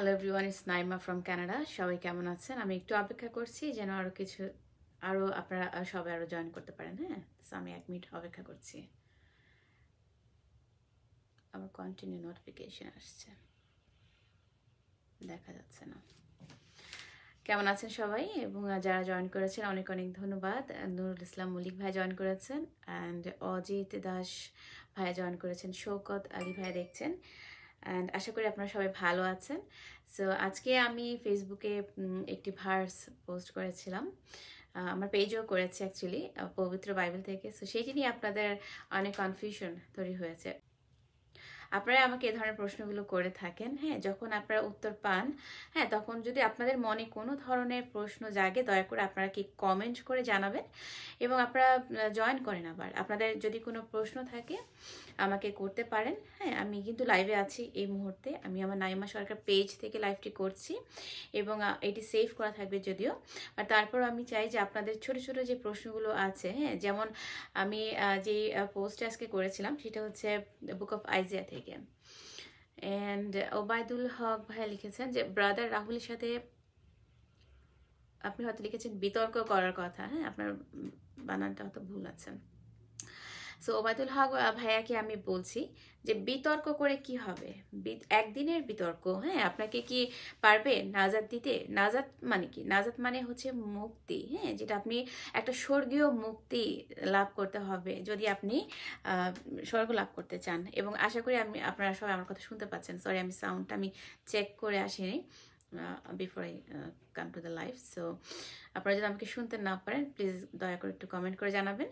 Hello everyone, it's Naima from Canada. সবাই কেমন আছেন? আমি একটু অপেক্ষা করছি যেন আরো আপনারা সবাই আরো জয়েন করতে পারেন। হ্যাঁ, তো আমি 1 মিনিট অপেক্ষা করছি। আমার কন্টিনিউ নোটিফিকেশন আসছে, দেখা যাচ্ছে না। কেমন আছেন সবাই? এবং যারা জয়েন করেছেন অনেক অনেক ধন্যবাদ। নুরুল ইসলাম মল্লিক ভাই জয়েন করেছেন, অ্যান্ড অজিত দাস ভাই জয়েন করেছেন, শৌকত আলী ভাই দেখছেন, অ্যান্ড আশা করি আপনারা সবাই ভালো আছেন। সো আজকে আমি ফেসবুকে একটি ভার্স পোস্ট করেছিলাম, আমার পেজও করেছি অ্যাকচুয়ালি, পবিত্র বাইবেল থেকে। সো সেটি নিয়ে আপনাদের অনেক কনফিউশন তৈরি হয়েছে। আপনারা আমাকে এ ধরনের প্রশ্নগুলো করে থাকেন। হ্যাঁ, যখন আপনারা উত্তর পান, হ্যাঁ, তখন যদি আপনাদের মনে কোনো ধরনের প্রশ্ন জাগে, দয়া করে আপনারা কি কমেন্ট করে জানাবেন এবং আপনারা জয়েন করেন। আবার আপনাদের যদি কোনো প্রশ্ন থাকে আমাকে করতে পারেন। হ্যাঁ, আমি কিন্তু লাইভে আছি এই মুহূর্তে। আমি আমার নাইমা সরকার পেজ থেকে লাইভটি করছি এবং এটি সেভ করা থাকবে যদিও। আর তারপর আমি চাই যে আপনাদের ছোট ছোট যে প্রশ্নগুলো আছে, হ্যাঁ, যেমন আমি যে পোস্ট আজকে করেছিলাম সেটা হচ্ছে বুক অফ আইজিয়া থেকে। অ্যান্ড ওবায়দুল হক ভাই লিখেছেন যে ব্রাদার রাহুলের সাথে আপনি হয়তো লিখেছেন বিতর্ক করার কথা। হ্যাঁ, আপনার বানানটা হয়তো ভুল আছে। সো ওবায়দুল হক ভাইয়াকে আমি বলছি যে বিতর্ক করে কি হবে? একদিনের বিতর্ক, হ্যাঁ, আপনাকে কি পারবে নাজাত দিতে? নাজাত মানে কি? নাজাত মানে হচ্ছে মুক্তি, হ্যাঁ, যেটা আপনি একটা স্বর্গীয় মুক্তি লাভ করতে হবে যদি আপনি স্বর্গ লাভ করতে চান। এবং আশা করি আপনারা সবাই আমার কথা শুনতে পাচ্ছেন। সরি, আমি সাউন্ডটা চেক করে আসিনি before I come to the live. So আপনারা যদি আমাকে শুনতে না পারেন প্লিজ দয়া করে একটু কমেন্ট করে জানাবেন।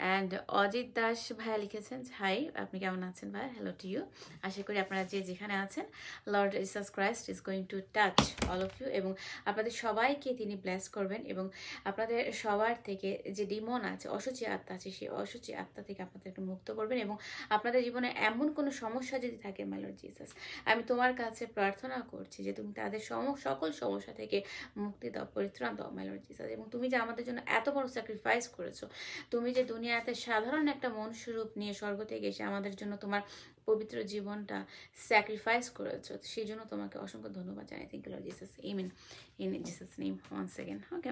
অ্যান্ড অজিত দাস ভাইয়া লিখেছেন, হাই, আপনি কেমন আছেন ভাই? Hello to you. আশা করি আপনারা যে যেখানে আছেন, Lord Jesus Christ is going to touch all of you, এবং আপনাদের সবাইকে তিনি ব্লেস করবেন এবং আপনাদের সবার থেকে যে ডিমন আছে, অসুচি আত্মা আছে, সেই অসুচি আত্মা থেকে আপনাদেরকে মুক্ত করবেন। এবং আপনাদের জীবনে এমন কোনো সমস্যা যদি থাকে, মাই লর্ড জিসাস, আমি তোমার কাছে প্রার্থনা করছি যে তুমি তাদের সকল সমস্যা থেকে মুক্তি দাও, পরিত্রাণ দাও, মাই লর্ড জিসাস। এবং তুমি যে আমাদের জন্য এত বড় স্যাক্রিফাইস করেছো, তুমি যে দুনিয়াতে সাধারণ একটা মনুষ্যরূপ নিয়ে স্বর্গ থেকে এসে আমাদের জন্য তোমার পবিত্র জীবনটা স্যাক্রিফাইস করেছো, সেই জন্য তোমাকে অসংখ্য ধন্যবাদ জানাই। Thank you Lord Jesus, amen, in Jesus name. Once second, okay.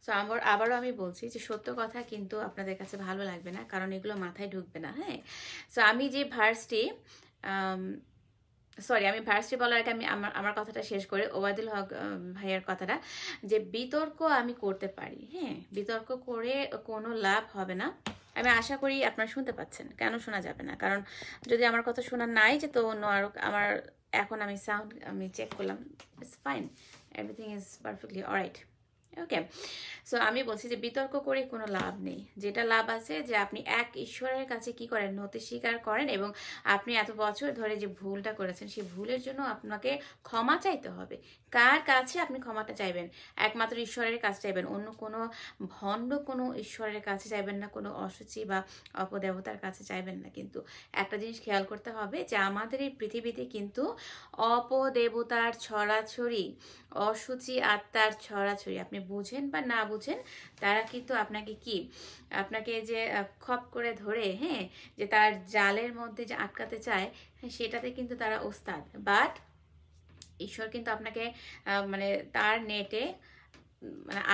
So আবারও আমি বলছি যে সত্য কথা কিন্তু আপনাদের কাছে ভালো লাগবে না, কারণ এগুলো মাথায় ঢুকবে না। হ্যাঁ, সো আমি যে ভার্সটি আমি ভার্সটি বলার আগে আমি আমার কথাটা শেষ করে ওবায়দুল হক ভাইয়ার কথাটা, যে বিতর্ক আমি করতে পারি। হ্যাঁ, বিতর্ক করে কোনো লাভ হবে না। আমি আশা করি আপনারা শুনতে পাচ্ছেন। কেন শোনা যাবে না? কারণ যদি আমার কথা শোনা নাই যে, তো অন্য আরো আমার এখন আমি সাউন্ড চেক করলাম, it's fine, everything is perfectly alright. Okay, so আমি বলছি যে বিতর্ক করে কোনো লাভ নেই। যেটা লাভ আছে যে আপনি এক ঈশ্বরের কাছে কি করেন, নতি স্বীকার করেন এবং আপনি এত বছর ধরে যে ভুলটা করেছেন সেই ভুলের জন্য আপনাকে ক্ষমা চাইতে হবে। কার কাছে আপনি ক্ষমাটা চাইবেন? একমাত্র ঈশ্বরের কাছে চাইবেন, অন্য কোনো ভণ্ড কোনো ঈশ্বরের কাছে চাইবেন না, কোনো অসুচি বা অপদেবতার কাছে চাইবেন না। কিন্তু একটা জিনিস খেয়াল করতে হবে যে আমাদের এই পৃথিবীতে কিন্তু অপদেবতার ছড়াছড়ি, অসুচি আত্মার ছড়াছড়ি, আপনি বুঝেন বা না বুঝেন, তারা কিন্তু আপনাকে যে খপ করে ধরে, হ্যাঁ, যে তার জালের মধ্যে যে আটকাতে চায়, সেটাতে কিন্তু তারা ওস্তাদ। বাট ঈশ্বর কিন্তু আপনাকে মানে তার নেটে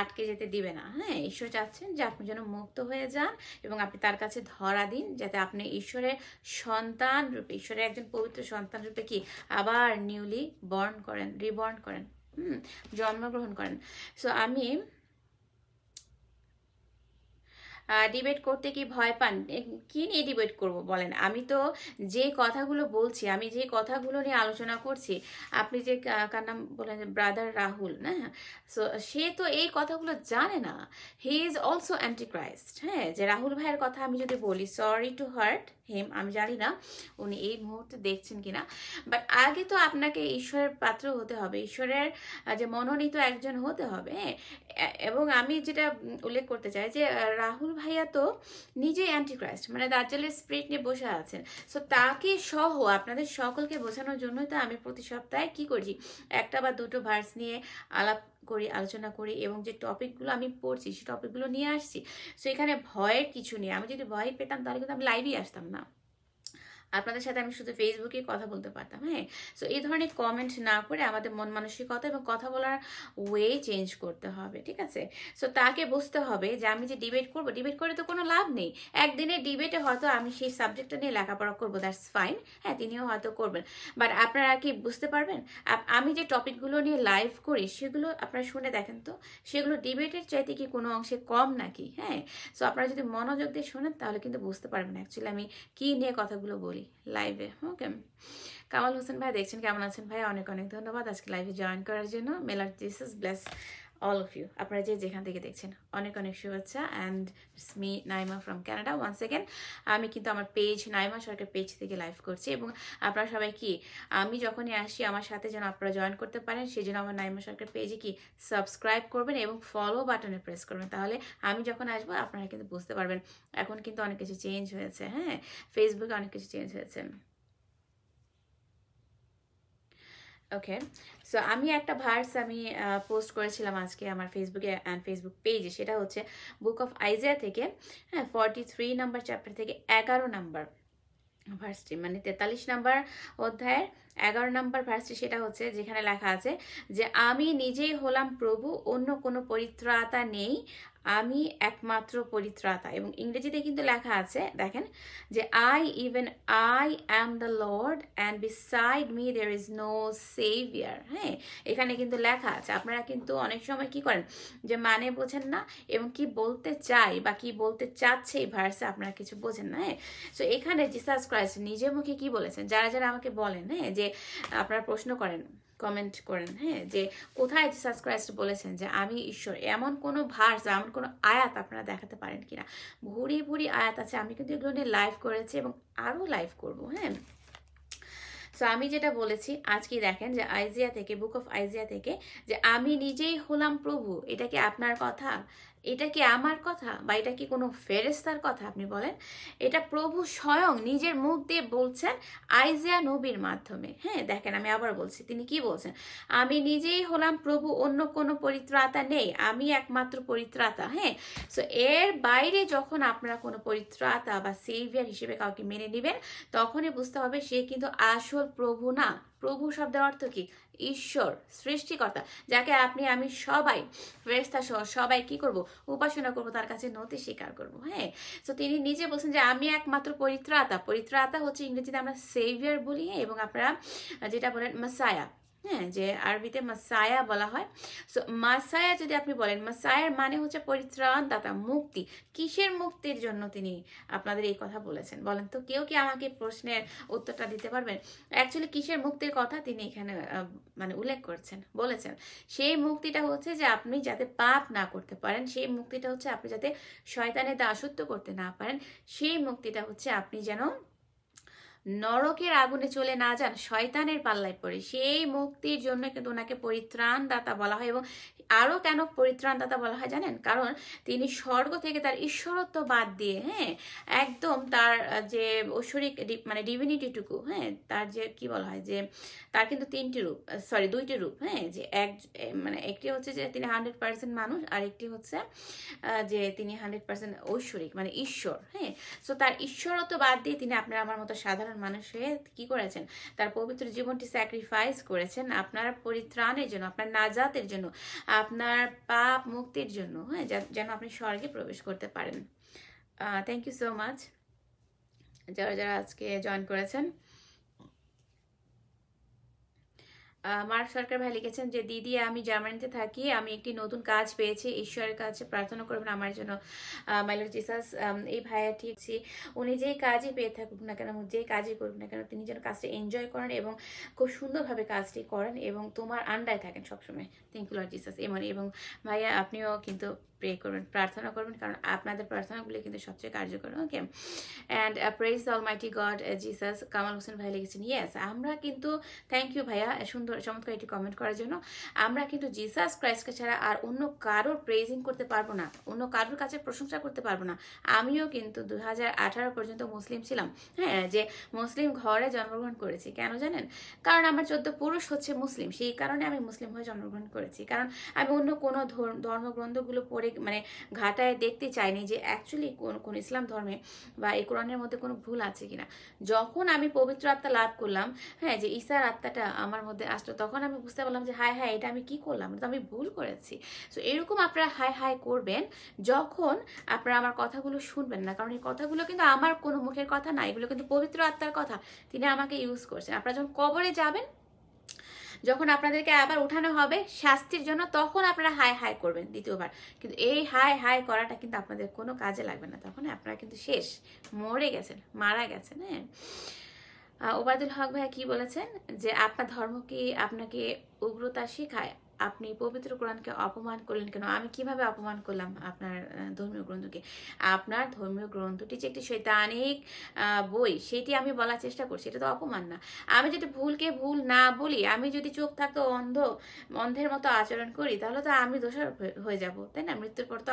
আটকে যেতে দিবে না। হ্যাঁ, ঈশ্বর চাচ্ছেন যে আপনি যেন মুক্ত হয়ে যান এবং আপনি তার কাছে ধরা দিন, যাতে আপনি ঈশ্বরের সন্তান রূপে, ঈশ্বরের একজন পবিত্র সন্তান রূপে কি আবার নিউলি রিবর্ন করেন, জন্মগ্রহণ করেন। সো আমি ডিবেট করতে কি ভয় পান? কি নিয়ে ডিবেট করব বলেন? আমি তো যে কথাগুলো বলছি, আমি যে কথাগুলো নিয়ে আলোচনা করছি, আপনি যে কার নাম বলেন, ব্রাদার রাহুল, না, সো সে তো এই কথাগুলো জানে না। He is also Antichrist. হ্যাঁ, যে রাহুল ভাইয়ের কথা আমি যদি বলি, সরি টু হার্ট হিম, আমি জানি না উনি এই মুহূর্তে দেখছেন কিনা, বাট আগে তো আপনাকে ঈশ্বরের পাত্র হতে হবে, ঈশ্বরের যে মনোনীত একজন হতে হবে। হ্যাঁ, এবং আমি যেটা উল্লেখ করতে চাই যে রাহুল ভাইয়া তো নিজেই অ্যান্টিক্রাইস্ট, মানে দাজ্জালের স্পিরিট নিয়ে বসে আছেন। সো তাকে সহ আপনাদের সকলকে বোঝানোর জন্যই তো আমি প্রতি সপ্তাহে কি করছি, একটা বা দুটো ভার্স নিয়ে আলোচনা করি এবং যে টপিকগুলো আমি পড়ছি সেই টপিকগুলো নিয়ে আসছি। সো এখানে ভয়ের কিছু নেই। আমি যদি ভয় পেতাম তাহলে কিন্তু আমি লাইভেই আসতাম না। আপনাদের সাথে আমি শুধু ফেসবুকে কথা বলতে পারতাম। হ্যাঁ, সো এই ধরনের কমেন্ট না করে আমাদের মন মানসিকতা এবং কথা বলার ওয়ে চেঞ্জ করতে হবে, ঠিক আছে? সো তাকে বুঝতে হবে যে আমি যে ডিবেট করব, ডিবেট করে তো কোনো লাভ নেই। একদিনের ডিবেটে হয়তো আমি সেই সাবজেক্টটা নিয়ে লেখাপড়া করবো, দ্যাটস ফাইন। হ্যাঁ, তিনিও হয়তো করবেন, বাট আপনারা কি বুঝতে পারবেন? আমি যে টপিকগুলো নিয়ে লাইভ করি সেগুলো আপনারা শুনে দেখেন তো, সেগুলো ডিবেটের চাইতে কি কোনো অংশে কম নাকি? হ্যাঁ, সো আপনারা যদি মনোযোগ দিয়ে শোনেন তাহলে কিন্তু বুঝতে পারবেন অ্যাকচুয়ালি আমি কি নিয়ে কথাগুলো বলি লাইভে। ওকে, কামাল হোসেন ভাই দেখছেন, কেমন আছেন ভাই? অনেক অনেক ধন্যবাদ আজকে লাইভে জয়েন করার জন্য। May Lord Jesus bless all of you, আপনারা যে যেখান থেকে দেখছেন অনেক অনেক শুভেচ্ছা। And me Naima from Canada once second. আমি কিন্তু আমার পেজ নাইমা সরকার পেজ থেকে লাইভ করছি, এবং আপনারা সবাই কি আমি যখনই আসি আমার সাথে যেন আপনারা জয়েন করতে পারেন সেই জন্য আমার নাইমা সরকার পেজে কি সাবস্ক্রাইব করবেন এবং ফলো বাটনে প্রেস করবেন, তাহলে আমি যখন আসবো আপনারা কিন্তু বুঝতে পারবেন। এখন কিন্তু অনেক কিছু চেঞ্জ হয়েছে, হ্যাঁ, ফেসবুকে অনেক কিছু চেঞ্জ হয়েছে। ওকে, সো আমি একটা ভার্স আমি পোস্ট করেছিলাম আজকে আমার ফেসবুকে অ্যান্ড ফেসবুক পেজে, সেটা হচ্ছে বুক অফ আইজিয়া থেকে, হ্যাঁ, 43 নাম্বার চ্যাপ্টার থেকে 11 নাম্বার ভার্সটি, মানে 43 নাম্বার অধ্যায়ের 11 নাম্বার ভার্সটি, সেটা হচ্ছে যেখানে লেখা আছে যে আমি নিজেই হলাম প্রভু, অন্য কোনো পরিত্রাতা নেই, আমি একমাত্র পরিত্রাতা। এবং ইংরেজিতে কিন্তু লেখা আছে, দেখেন, যে I am the Lord and beside me there is no saviour. হ্যাঁ, এখানে কিন্তু লেখা আছে। আপনারা কিন্তু অনেক সময় কি করেন যে মানে বোঝেন না, এবং কি বলতে চাই বা কি বলতে চাচ্ছে এই ভার্সে আপনারা কিছু বোঝেন না। হ্যাঁ, সো এখানে জিসাস ক্রাইস্ট নিজের মুখে কি বলেছেন, যারা যারা আমাকে বলেন, হ্যাঁ, যে আপনারা প্রশ্ন করেন, কমেন্ট করেন, হ্যাঁ, যে কোথায় জিসাস ক্রাইস্ট বলেছেন যে আমি ঈশ্বর, এমন কোনো ভার্স, এমন কোনো আয়াত আপনারা দেখাতে পারেন কিনা? ভুরি ভুরি আয়াত আছে, আমি কিন্তু এগুলো নিয়ে লাইভ করেছি এবং আরও লাইভ করবো। হ্যাঁ, সো আমি যেটা বলেছি আজকে দেখেন যে আইজিয়া থেকে, বুক অফ আইজিয়া থেকে, যে আমি নিজেই হলাম প্রভু, এটা কি আপনার কথা? এটা কি আমার কথা? বা এটা কি কোনো ফেরেশতার কথা? আপনি বলেন। এটা প্রভু স্বয়ং নিজের মুখ দিয়ে বলছেন আইজিয়া নবীর মাধ্যমে। হ্যাঁ, দেখেন আমি আবার বলছি, তিনি কি বলছেন? আমি নিজেই হলাম প্রভু, অন্য কোনো পরিত্রাতা নেই, আমি একমাত্র পরিত্রাতা। হ্যাঁ, সো এর বাইরে যখন আপনারা কোনো পরিত্রাতা বা সেভিয়ার হিসেবে কাউকে মেনে নেবেন, তখনই বুঝতে হবে সে কিন্তু আসল প্রভু না। প্রভু শব্দের অর্থ কি? ঈশ্বর, সৃষ্টিকর্তা, যাকে আপনি আমি সবাই, ফেরেশতা সহ সবাই কি করব? উপাসনা করব, তার কাছে নতি স্বীকার করব। হ্যাঁ, তো তিনি নিজে বলছেন যে আমি একমাত্র পরিত্রাতা। পরিত্রাতা হচ্ছে ইংরেজিতে আমরা সেভিয়ার বলি, এবং আপনারা যেটা বলেন মাসায়া, হ্যাঁ, যে আরবিতে মাসায়া বলা হয়। সো মাসায়া যদি আপনি বলেন, মাসায়ার মানে হচ্ছে পরিত্রাণ দাতা, মুক্তি। কিসের মুক্তির জন্য তিনি আপনাদের এই কথা বলেছেন বলেন তো? কেউ কি আমাকে প্রশ্নের উত্তরটা দিতে পারবেন? অ্যাকচুয়ালি কিসের মুক্তির কথা তিনি এখানে মানে উল্লেখ করছেন, বলেছেন? সেই মুক্তিটা হচ্ছে যে আপনি যাতে পাপ না করতে পারেন, সেই মুক্তিটা হচ্ছে আপনি যাতে শয়তানের দাসত্ব করতে না পারেন, সেই মুক্তিটা হচ্ছে আপনি যেন নরকের আগুনে চলে না যান, শয়তানের পাল্লায় পড়ে, সেই মুক্তির জন্য কিন্তু ওনাকে পরিত্রাণদাতা বলা হয়। এবং আরও কেন পরিত্রাণদাতা বলা হয় জানেন? কারণ তিনি স্বর্গ থেকে তার ঈশ্বরত্ব বাদ দিয়ে, হ্যাঁ, একদম তার যে ঐশ্বরিক মানে ডিভিনিটিটুকু, হ্যাঁ, তার যে কি বলা হয়, যে তার কিন্তু দুইটি রূপ, হ্যাঁ, যে মানে একটি হচ্ছে যে তিনি 100% মানুষ, আর একটি হচ্ছে যে তিনি 100% ঐশ্বরিক মানে ঈশ্বর। হ্যাঁ, সো তার ঈশ্বরত্ব বাদ দিয়ে তিনি আপনার আমার মতো সাধারণ মানুষ হয়ে কি করেছেন? তার পবিত্র জীবনটি স্যাক্রিফাইস করেছেন আপনার পরিত্রাণের জন্য, আপনার নাজাতের জন্য, আপনার পাপ মুক্তির জন্য, হ্যাঁ, যেন আপনি স্বর্গে প্রবেশ করতে পারেন। থ্যাংক ইউ সো মাচ যারা যারা আজকে জয়েন করেছেন। মার্ক সরকার ভাই লিখেছেন যে দিদি আমি জার্মানিতে থাকি, আমি একটি নতুন কাজ পেয়েছি, ঈশ্বরের কাছে প্রার্থনা করবেন আমার জন্য। মাই লর্ড জিসাস, এই ভাইয়া ঠিক উনি যেই কাজই পেয়ে থাকুক না কেন, যেই কাজই করুক না কেন, তিনি যেন কাজটা এনজয় করেন এবং খুব সুন্দরভাবে কাজটি করেন এবং তোমার আন্ডারে থাকেন সবসময়। Thank you Lord Jesus. এবং ভাইয়া আপনিও কিন্তু প্রে করবেন, প্রার্থনা করবেন, কারণ আপনাদের প্রার্থনাগুলি কিন্তু সবচেয়ে কার্যকর। Okay, and praise the almighty God Jesus. Kamal Hossain ভাই লিখেছেন ইয়েস, আমরা কিন্তু, থ্যাংক ইউ ভাইয়া সুন্দর চমৎকার এটি কমেন্ট করার জন্য। আমরা কিন্তু জিসাস ক্রাইস্টকে ছাড়া আর অন্য কারোর প্রেজিং করতে পারবো না, অন্য কারোর কাছে প্রশংসা করতে পারবো না। আমিও কিন্তু 2018 পর্যন্ত মুসলিম ছিলাম, হ্যাঁ, যে মুসলিম ঘরে জন্মগ্রহণ করেছি। কেন জানেন? কারণ আমার 14 পুরুষ হচ্ছে মুসলিম, সেই কারণে আমি মুসলিম হয়ে জন্মগ্রহণ করেছি। কারণ আমি অন্য কোনো ধর্মগ্রন্থগুলো পড়ে মানে ঘাটায় দেখতে চাইনি যে অ্যাকচুয়ালি কোন ইসলাম ধর্মে বা এই কোরআনের মধ্যে কোনো ভুল আছে কিনা। যখন আমি পবিত্র আত্মা লাভ করলাম, হ্যাঁ, যে ঈসার আত্মাটা আমার মধ্যে আসলো, তখন আমি বুঝতে পারলাম যে হায় হায়, এটা আমি কি করলাম, এটা তো আমি ভুল করেছি। সো এরকম আপনারা হায় হায় করবেন যখন আপনারা আমার কথাগুলো শুনবেন না, কারণ এই কথাগুলো কিন্তু আমার কোনো মুখের কথা না, এগুলো কিন্তু পবিত্র আত্মার কথা, তিনি আমাকে ইউজ করছেন। আপনারা যখন কবরে যাবেন, যখন আপনাদেরকে আবার উঠানো হবে শাস্তির জন্য, তখন আপনারা হাই হাই করবেন দ্বিতীয়বার, কিন্তু এই হাই হাই করাটা কিন্তু আপনাদের কোনো কাজে লাগবে না, তখন আপনারা কিন্তু শেষ, মরে গেছেন, মারা গেছেন। হ্যাঁ, ওবায়দুল হক ভাইয়া কি বলেছেন যে আপনার ধর্ম কি আপনাকে উগ্রতা শেখায়, আপনি পবিত্র কোরআনকে অপমান করলেন কেন? আমি কিভাবে অপমান করলাম আপনার ধর্মীয় গ্রন্থকে? আপনার ধর্মীয় গ্রন্থটি যে একটি শৈতানিক বই, সেটি আমি বলার চেষ্টা করছি, এটা তো অপমান না। আমি যদি ভুলকে ভুল না বলি, আমি যদি চোখ থাকতো অন্ধের মতো আচরণ করি, তাহলে তো আমি দোষারোপ হয়ে যাব, তাই না? মৃত্যুর পর তো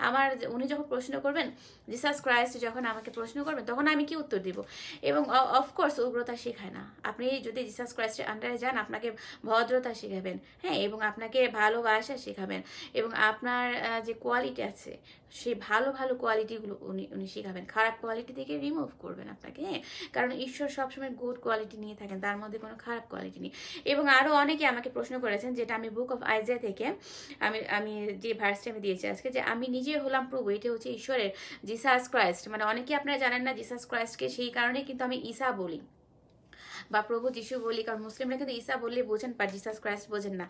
আমার উনি যখন প্রশ্ন করবেন, জিসাস ক্রাইস্ট যখন আমাকে প্রশ্ন করবেন, তখন আমি কি উত্তর দিব? এবং অফকোর্স উগ্রতা শেখায় না। আপনি যদি জিসাস ক্রাইস্টের আন্ডারে যান, আপনাকে ভদ্রতা শেখাবেন, হ্যাঁ, এবং আপনাকে ভালোবাসা শেখাবেন, এবং আপনার যে কোয়ালিটি আছে, সেই ভালো ভালো কোয়ালিটিগুলো উনি শেখাবেন, খারাপ কোয়ালিটি থেকে রিমুভ করবেন আপনাকে। হ্যাঁ, কারণ ঈশ্বর সবসময় গুড কোয়ালিটি নিয়ে থাকেন, তার মধ্যে কোনো খারাপ কোয়ালিটি নেই। এবং আরও অনেকে আমাকে প্রশ্ন করেছেন, যেটা আমি বুক অফ আইজায়া থেকে আমি যে ভার্সটি আমি দিয়েছি আজকে, যে আমি নিজে হলাম প্রভু, এটা হচ্ছে ঈশ্বরের জিসাস ক্রাইস্ট। মানে অনেকে আপনারা জানেন না জিসাস ক্রাইস্টকে, সেই কারণে কিন্তু আমি ঈসা বলি বা প্রভু যিশু বলি, কারণ মুসলিমরা কিন্তু ঈসা বললে বোঝেন, বা জিসাস ক্রাইস্ট বোঝেন না।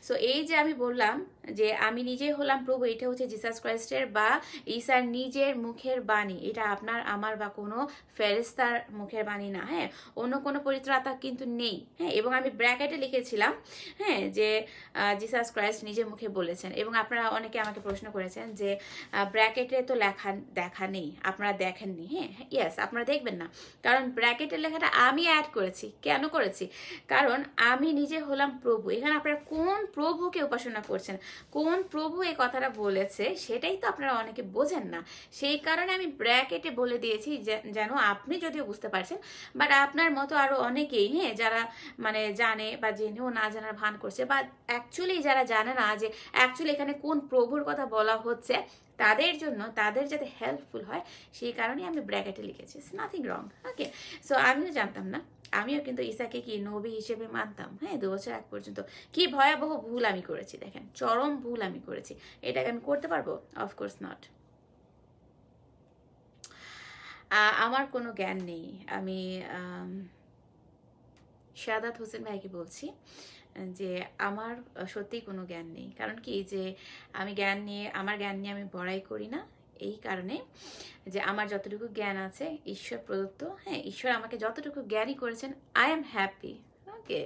সো এই যে আমি বললাম যে আমি নিজেই হলাম প্রভু, এটা হচ্ছে জিসাস ক্রাইস্টের বা ঈসার নিজের মুখের বাণী, এটা আপনার আমার বা কোনো ফেরেস্তার মুখের বাণী না। হ্যাঁ, অন্য কোনো পবিত্র আত্মা কিন্তু নেই। হ্যাঁ, এবং আমি ব্র্যাকেটে লিখেছিলাম, হ্যাঁ, যে জিসাস ক্রাইস্ট নিজের মুখে বলেছেন। এবং আপনারা অনেকে আমাকে প্রশ্ন করেছেন যে ব্র্যাকেটে তো দেখা নেই, আপনারা দেখেননি। হ্যাঁ, ইয়েস, আপনারা দেখবেন না, কারণ ব্র্যাকেটের লেখাটা আমি অ্যাড করেছি। কেন করেছি? কারণ আমি নিজে হলাম প্রভু। এখানে আপনারা কোন প্রভুকে উপাসনা করছেন, কোন প্রভু এই কথাটা বলেছে, সেটাই তো আপনারা অনেকে বোঝেন না। সেই কারণে আমি ব্র্যাকেটে বলে দিয়েছি, যেন আপনি যদিও বুঝতে পারছেন, বাট আপনার মতো আরো অনেকেই, হ্যাঁ, যারা মানে জানে বা জেনেও না জানার ভান করছে, বা অ্যাকচুয়ালি যারা জানে না যে অ্যাকচুয়ালি এখানে কোন প্রভুর কথা বলা হচ্ছে, তাদের জন্য, তাদের যাতে হেল্পফুল হয়, সেই কারণে আমি ব্র্যাকেটে লিখেছি। It's nothing wrong. Okay, so আমিও জানতাম না, আমিও কিন্তু ঈসাকে কি নবী হিসেবে মানতাম। হ্যাঁ, 2 বছর আগ পর্যন্ত কি ভয়াবহ ভুল আমি করেছি, দেখেন, চরম ভুল আমি করেছি। এটাকে আমি করতে পারবো? Of course not. আমার কোনো জ্ঞান নেই। আমি শাহাদাত হোসেন ভাইকে বলছি যে আমার সত্যিই কোনো জ্ঞান নেই। কারণ কি, যে আমি আমার জ্ঞান নিয়ে আমি বড়াই করি না, এই কারণে যে আমার যতটুকু জ্ঞান আছে ঈশ্বর প্রদত্ত। হ্যাঁ, ঈশ্বর আমাকে যতটুকু জ্ঞানই করেছেন, I am happy. Okay,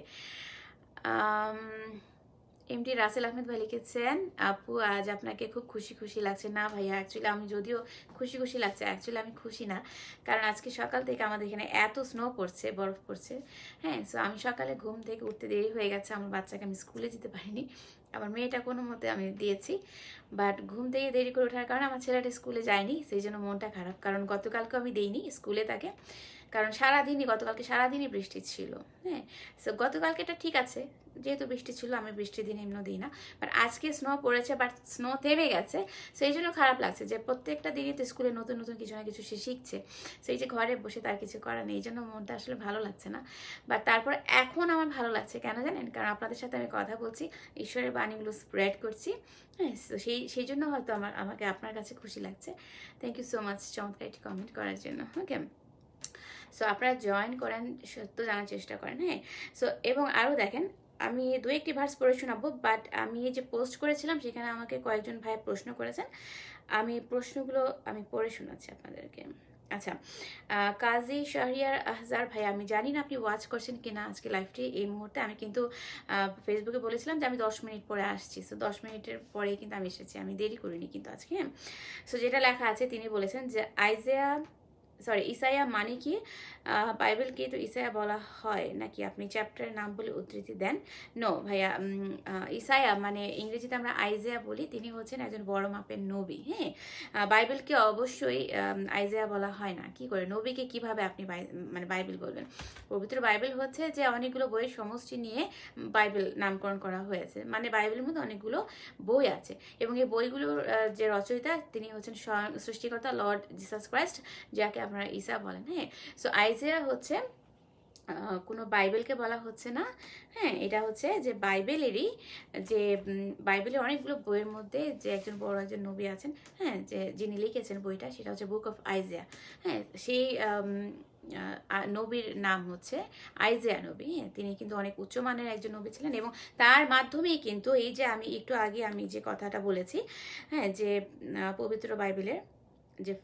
MD Russell Ahmed ভাই লিখেছেন, আপু আজ আপনাকে খুব খুশি খুশি লাগছে। না ভাইয়া, অ্যাকচুয়ালি আমি যদিও খুশি খুশি লাগছে, অ্যাকচুয়ালি আমি খুশি না, কারণ আজকে সকাল থেকে আমাদের এখানে এত স্নো পড়ছে, বরফ পড়ছে। হ্যাঁ, সো আমি সকালে ঘুম থেকে উঠতে দেরি হয়ে গেছে, আমার বাচ্চাকে আমি স্কুলে যেতে পারিনি। আমার মেয়েটা কোনো মতে আমি দিয়েছি, বাট ঘুম থেকে দেরি করে ওঠার কারণে আমার ছেলেটা স্কুলে যায়নি, সেই জন্য মনটা খারাপ। কারণ গতকালকে আমি দেইনি স্কুলে তাকে, কারণ গতকালকে সারাদিনই বৃষ্টি ছিল। হ্যাঁ, সো গতকালকে এটা ঠিক আছে, যেহেতু বৃষ্টি ছিল, আমি বৃষ্টির দিনে এমনি দিই না, বাট আজকে স্নো পড়েছে, বাট স্নো থেমে গেছে, সেই জন্য খারাপ লাগছে যে প্রত্যেকটা দিনই তো স্কুলে নতুন নতুন কিছু না কিছু সে শিখছে, সেই যে ঘরে বসে তার কিছু করার নেই, এই জন্য মনটা আসলে ভালো লাগছে না। বাট তারপর এখন আমার ভালো লাগছে, কেন জানেন? কারণ আপনাদের সাথে আমি কথা বলছি, ঈশ্বরের বাণীগুলো স্প্রেড করছি। হ্যাঁ, সেই জন্য হয়তো আমাকে আপনার কাছে খুশি লাগছে। থ্যাংক ইউ সো মাচ চমৎকার একটি কমেন্ট করার জন্য। ওকে, সো আপনারা জয়েন করেন, সত্য জানার চেষ্টা করেন। হ্যাঁ, সো এবং আরও দেখেন, আমি 2-1টি ভার্স পড়ে শোনাবো, বাট আমি যে পোস্ট করেছিলাম সেখানে আমাকে কয়েকজন ভাই প্রশ্ন করেছেন, আমি প্রশ্নগুলো আমি পড়ে শোনাচ্ছি আপনাদেরকে। আচ্ছা, কাজী শাহরিয়ার আহজার ভাই, আমি জানি না আপনি ওয়াচ করছেন কিনা আজকে লাইভটি এই মুহূর্তে। আমি কিন্তু ফেসবুকে বলেছিলাম যে আমি 10 মিনিট পরে আসছি, সো 10 মিনিটের পরেই কিন্তু আমি এসেছি, আমি দেরি করিনি কিন্তু আজকে। হ্যাঁ, সো যেটা লেখা আছে, তিনি বলেছেন যে আইজায়া সরি ইসাইয়া মানে কি, বাইবেলকে তো ইসাইয়া বলা হয় নাকি? আপনি চ্যাপ্টারের নাম বলে উদ্ধৃতি দেন। নো ভাইয়া, ইসাইয়া মানে ইংরেজিতে আমরা আইজেয়া বলি, তিনি হচ্ছেন একজন বড় মাপের নবী। হ্যাঁ, বাইবেলকে অবশ্যই আইজেয়া বলা হয় না। কি করে নবীকে কিভাবে আপনি মানে বাইবেল বলবেন? পবিত্র বাইবেল হচ্ছে যে অনেকগুলো বইয়ের সমষ্টি নিয়ে বাইবেল নামকরণ করা হয়েছে। মানে বাইবেলের মধ্যে অনেকগুলো বই আছে এবং এই বইগুলোর যে রচয়িতা তিনি হচ্ছেন স্বয়ং সৃষ্টিকর্তা লর্ড জিসাস ক্রাইস্ট, যাকে আপনারা ঈসা বলেন। হ্যাঁ, সো আইজেয়া হচ্ছে কোনো বাইবেলকে বলা হচ্ছে না। হ্যাঁ, এটা হচ্ছে যে বাইবেলেরই যে বাইবেলের অনেকগুলো বইয়ের মধ্যে যে একজন বড় একজন নবী আছেন, হ্যাঁ, যে যিনি লিখেছেন বইটা, সেটা হচ্ছে বুক অফ আইজেয়া। হ্যাঁ, সেই নবীর নাম হচ্ছে আইজেয়া নবী। হ্যাঁ, তিনি কিন্তু অনেক উচ্চমানের একজন নবী ছিলেন এবং তার মাধ্যমেই কিন্তু এই যে আমি একটু আগে আমি যে কথাটা বলেছি, হ্যাঁ, যে পবিত্র বাইবেলের যে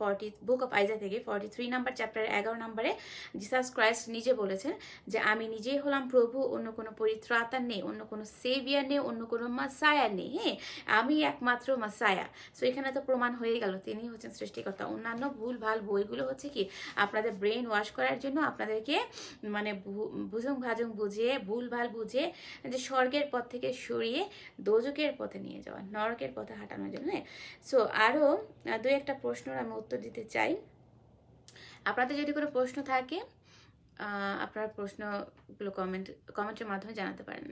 বুক অফ আইজা থেকে 43 নাম্বার চ্যাপ্টারের 11 নম্বরে জিসাস ক্রাইস্ট নিজে বলেছেন যে আমি নিজেই হলাম প্রভু, অন্য কোনো পরিত্রাতা নেই, অন্য কোনো সেভিয়ার নেই, অন্য কোনো মাসায়া নেই। হ্যাঁ, আমি একমাত্র মাসায়া। সো এখানে তো প্রমাণ হয়ে গেল তিনি হচ্ছেন সৃষ্টিকর্তা। অন্যান্য ভুল ভাল বইগুলো হচ্ছে কি আপনাদের ব্রেন ওয়াশ করার জন্য, আপনাদেরকে মানে ভুজুং ভাজুং বুঝিয়ে, ভুল ভাল বুঝিয়ে যে স্বর্গের পথ থেকে সরিয়ে দোজকের পথে নিয়ে যাওয়া, নরকের পথে হাঁটানোর জন্য। হ্যাঁ, সো আরও দু একটা প্রশ্নের আমি উত্তর দিতে চাই। আপনাদের যদি কোনো প্রশ্ন থাকে আপনারা প্রশ্নগুলো কমেন্টের মাধ্যমে জানাতে পারেন।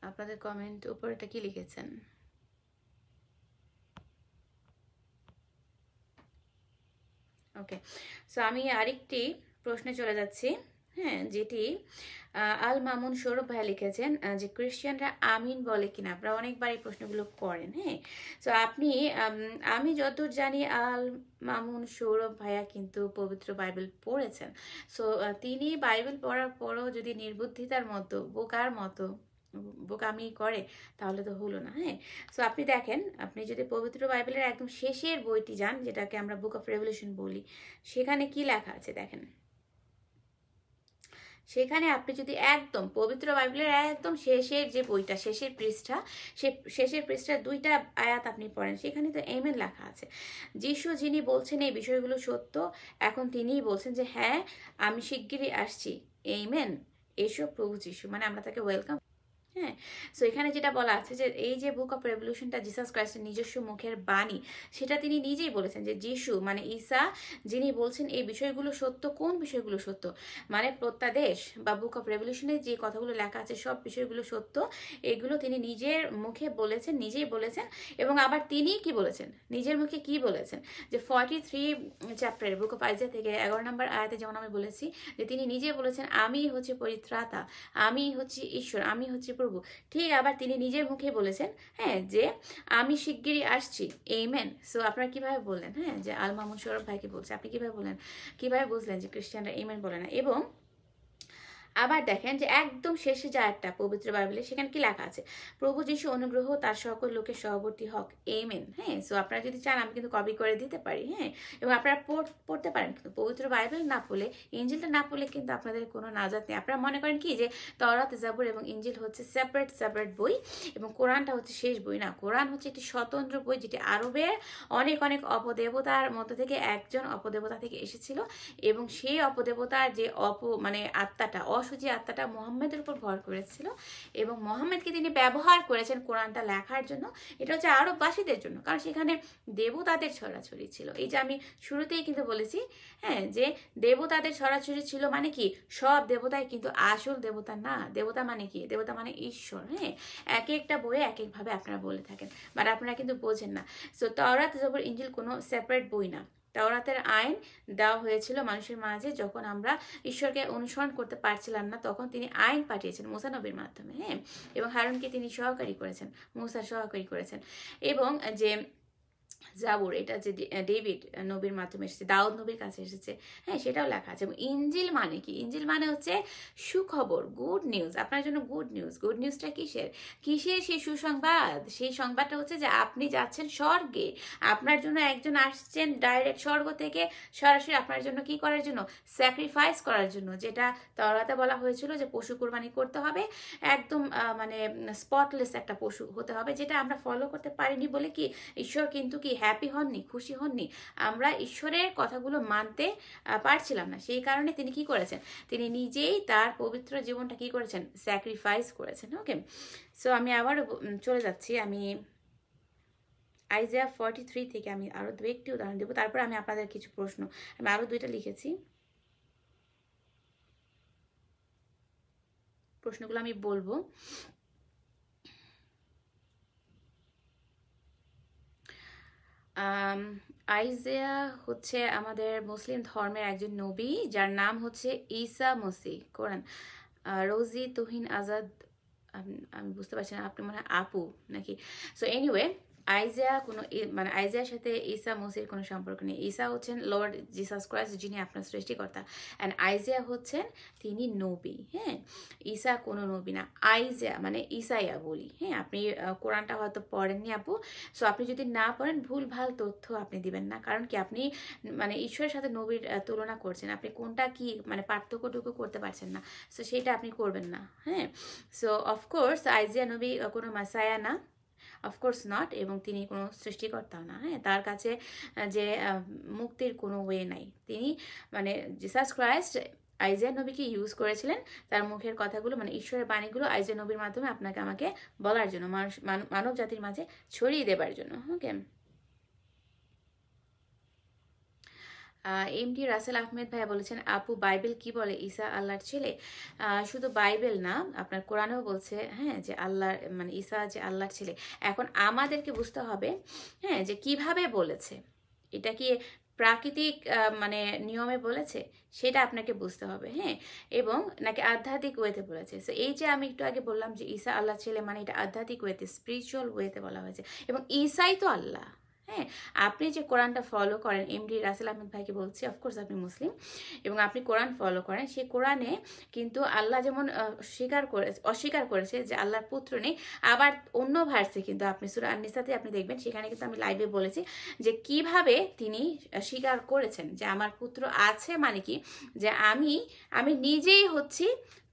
আপনাদের কমেন্ট উপরেটা কি লিখেছেন? ওকে, সো আমি আরেকটি প্রশ্নে চলে যাচ্ছি। হ্যাঁ, যেটি আল মামুন সৌরভ ভাইয়া লিখেছেন যে ক্রিশ্চিয়ানরা আমিন বলে কিনা। আপনারা অনেকবার এই প্রশ্নগুলো করেন। হ্যাঁ, সো আপনি আমি যতদূর জানি আল মামুন সৌরভ ভাইয়া কিন্তু পবিত্র বাইবেল পড়েছেন। সো তিনি বাইবেল পড়ার পরও যদি নির্বুদ্ধিতার মতো বোকার মতো বোকামি করে তাহলে তো হলো না। হ্যাঁ, সো আপনি দেখেন, আপনি যদি পবিত্র বাইবেলের একদম শেষের বইটি যান, যেটাকে আমরা বুক অফ রেভলিউশন বলি, সেখানে কি লেখা আছে দেখেন। সেখানে আপনি যদি একদম পবিত্র বাইবেলের একদম শেষের যে বইটা, শেষের পৃষ্ঠা, সে শেষের পৃষ্ঠার 2টা আয়াত আপনি পড়েন, সেখানে তো আমেন লেখা আছে। যিশু যিনি বলছেন এই বিষয়গুলো সত্য, এখন তিনিই বলছেন যে হ্যাঁ আমি শিগগিরই আসছি, আমেন, এসো প্রভু যিশু, মানে আমরা তাকে ওয়েলকাম। হ্যাঁ, সো এখানে যেটা বলা আছে যে এই যে বুক অফ রেভলিউশনটা জিসাস ক্রাইস্টের নিজস্ব মুখের বাণী, সেটা তিনি নিজেই বলেছেন যে যিশু মানে ঈসা যিনি বলছেন এই বিষয়গুলো সত্য। কোন বিষয়গুলো সত্য? মানে প্রত্যাদেশ বা বুক অফ রেভলিউশনে যে কথাগুলো লেখা আছে সব বিষয়গুলো সত্য, এগুলো তিনি নিজের মুখে বলেছেন, নিজেই বলেছেন। এবং আবার তিনি কি বলেছেন, নিজের মুখে কি বলেছেন, যে 43 চ্যাপ্টারের বুক অফ আইজা থেকে 11 নম্বর আয়াতে যেমন আমি বলেছি যে তিনি নিজে বলেছেন আমি হচ্ছে পরিত্রাতা, আমি হচ্ছে ঈশ্বর, আমি হচ্ছে প্রভু। ঠিক আবার তিনি নিজের মুখে বলেছেন হ্যাঁ যে আমি শিগগিরই আসছি, আমেন। সো আপনারা কিভাবে বললেন হ্যাঁ যে আল মামুন সৌরভ ভাইকে বলছে, আপনি কিভাবে বললেন, কিভাবে বুঝলেন যে খ্রিস্টানরা আমেন বলে না? এবং আবার দেখেন যে একদম শেষে যা একটা পবিত্র বাইবেলে সেখানে কি লেখা আছে, প্রভু যিশু অনুগ্রহ তার সকল লোকের সহবর্তী হক, আমেন। হ্যাঁ, সো আপনারা যদি চান আমি কিন্তু কপি করে দিতে পারি। হ্যাঁ, এবং আপনারা পড়তে পারেন, কিন্তু পবিত্র বাইবেল না পড়লে, ইঞ্জিলটা না পড়লে কিন্তু আপনাদের কোনো নাজাত নেই। আপনারা মনে করেন কি যে তওরাত, জাবুর এবং ইঞ্জিল হচ্ছে সেপারেট বই এবং কোরআনটা হচ্ছে শেষ বই। না, কোরআন হচ্ছে একটি স্বতন্ত্র বই, যেটি আরবের অনেক অপদেবতার মধ্যে থেকে একজন অপদেবতা থেকে এসেছিল এবং সেই অপদেবতার যে মানে আত্মাটা, অসুচি আত্মাটা মুহাম্মদের উপর ভর করেছিল এবং মুহাম্মদকে তিনি ব্যবহার করেছেন কোরআনটা লেখার জন্য। এটা হচ্ছে আরববাসীদের জন্য, কারণ সেখানে দেবতাদের ছড়াছড়ি ছিল। এই যে আমি শুরুতেই কিন্তু বলেছি হ্যাঁ যে দেবতাদের ছড়াছড়ি ছিল, মানে কি সব দেবতাই কিন্তু আসল দেবতা না। দেবতা মানে কি? দেবতা মানে ঈশ্বর। হ্যাঁ, এক একটা বইয়ে এক একভাবে আপনারা বলে থাকেন, বাট আপনারা কিন্তু বোঝেন না। সো তাওরাত, জাবুর, ইনজিল কোনো সেপারেট বই না। তাওরাতের আইন দেওয়া হয়েছিল মানুষের মাঝে যখন আমরা ঈশ্বরকে অনুসরণ করতে পারছিলাম না, তখন তিনি আইন পাঠিয়েছেন মুসা নবীর মাধ্যমে। হ্যাঁ, এবং হারুনকে তিনি সহকারী করেছেন, মুসার সহকারী করেছেন। এবং যে জাবুর, এটা যে ডেভিড নবীর মাধ্যমে এসেছে, দাউদ নবীর কাছে এসেছে, হ্যাঁ সেটাও লেখা আছে। এবং ইনজিল মানে কি? ইনজিল মানে হচ্ছে সুখবর, গুড নিউজ, আপনার জন্য গুড নিউজ। গুড নিউজটা কিসের সেই সুসংবাদ? সেই সংবাদটা হচ্ছে যে আপনি যাচ্ছেন স্বর্গে, আপনার জন্য একজন আসছেন ডাইরেক্ট স্বর্গ থেকে সরাসরি আপনার জন্য কি করার জন্য? স্যাক্রিফাইস করার জন্য। যেটা তাওরাতে বলা হয়েছিল যে পশু কুরবানি করতে হবে, একদম মানে স্পটলেস একটা পশু হতে হবে, যেটা আমরা ফলো করতে পারিনি বলে কি ঈশ্বর কিন্তু কি হ্যাপি হননি, খুশি হননি। আমরা ঈশ্বরের কথাগুলো মানতে পারছিলাম না, সেই কারণে তিনি কি করেছেন, তিনি নিজেই তার পবিত্র জীবনটা কি করেছেন, স্যাক্রিফাইস করেছেন। ওকে, সো আমি আবারও চলে যাচ্ছি, আমি আইজায়া 43 থেকে আমি আরও দু একটি উদাহরণ দেবো, তারপর আমি আপনাদের কিছু প্রশ্ন, আমি আরও দুইটা লিখেছি, প্রশ্নগুলো আমি বলবো। আইজায়া হচ্ছে আমাদের মুসলিম ধর্মের একজন নবী, যার নাম হচ্ছে ঈসা মসিহ। কোরআন রোজি তুহিন আজাদ, আমি বুঝতে পারছি না, আপনি মনে হয় আপু নাকি। সো এনিওয়ে, আইজায়া কোনো মানে আইজায়ার সাথে ঈসা মসির কোনো সম্পর্ক নেই। ঈসা হচ্ছেন লর্ড জিসাস ক্রাইস্ট, যিনি আপনার সৃষ্টিকর্তা, অ্যান্ড আইজায়া হচ্ছেন তিনি নবী। হ্যাঁ, ঈসা কোনো নবী না, আইজায়া মানে ঈসাইয়া বলি। হ্যাঁ, আপনি কোরআনটা হয়তো পড়েননি আপু, সো আপনি যদি না পড়েন ভুল ভাল তথ্য আপনি দিবেন না, কারণ কি আপনি মানে ঈশ্বরের সাথে নবীর তুলনা করছেন, আপনি কোনটা কি মানে পার্থক্যটুকু করতে পারছেন না, সো সেটা আপনি করবেন না। হ্যাঁ, সো অফকোর্স আইজায়া নবী কোনো মাসায়া না, অফকোর্স নট, এবং তিনি কোনো সৃষ্টিকর্তাও না। হ্যাঁ, তার কাছে যে মুক্তির কোনো ওয়ে নাই। তিনি মানে জিসাস ক্রাইস্ট আইজায়া নবীকে ইউজ করেছিলেন তার মুখের কথাগুলো, মানে ঈশ্বরের বাণীগুলো আইজায়া নবীর মাধ্যমে আপনাকে আমাকে বলার জন্য, মানব জাতির মাঝে ছড়িয়ে দেবার জন্য। ওকে, এমডি রাসেল আহমেদ ভাইয়া বলেছেন, আপু বাইবেল কি বলে ঈসা আল্লাহর ছেলে? শুধু বাইবেল না, আপনার কোরআনেও বলছে হ্যাঁ যে আল্লাহ মানে ঈসা যে আল্লাহর ছেলে। এখন আমাদেরকে বুঝতে হবে হ্যাঁ যে কিভাবে বলেছে, এটা কি প্রাকৃতিক মানে নিয়মে বলেছে, সেটা আপনাকে বুঝতে হবে। হ্যাঁ, এবং নাকি আধ্যাত্মিক ওয়েতে বলেছে। সো এই যে আমি একটু আগে বললাম যে ঈসা আল্লাহর ছেলে, মানে এটা আধ্যাত্মিক ওয়েতে, স্পিরিচুয়াল ওয়েতে বলা হয়েছে, এবং ঈসাই তো আল্লাহ। হ্যাঁ, আপনি যে কোরআনটা ফলো করেন, এমডি রাসেল আহমেদ ভাইকে বলছি, অফকোর্স আপনি মুসলিম এবং আপনি কোরআন ফলো করেন, সেই কোরআনে কিন্তু আল্লাহ যেমন অস্বীকার করেছে যে আল্লাহর পুত্র নেই, আবার অন্য ভার্সে কিন্তু আপনি সূরা আন-নিসাতে আপনি দেখবেন, সেখানে কিন্তু আমি লাইভে বলেছি যে কিভাবে তিনি স্বীকার করেছেন যে আমার পুত্র আছে, মানে কি যে আমি নিজেই হচ্ছি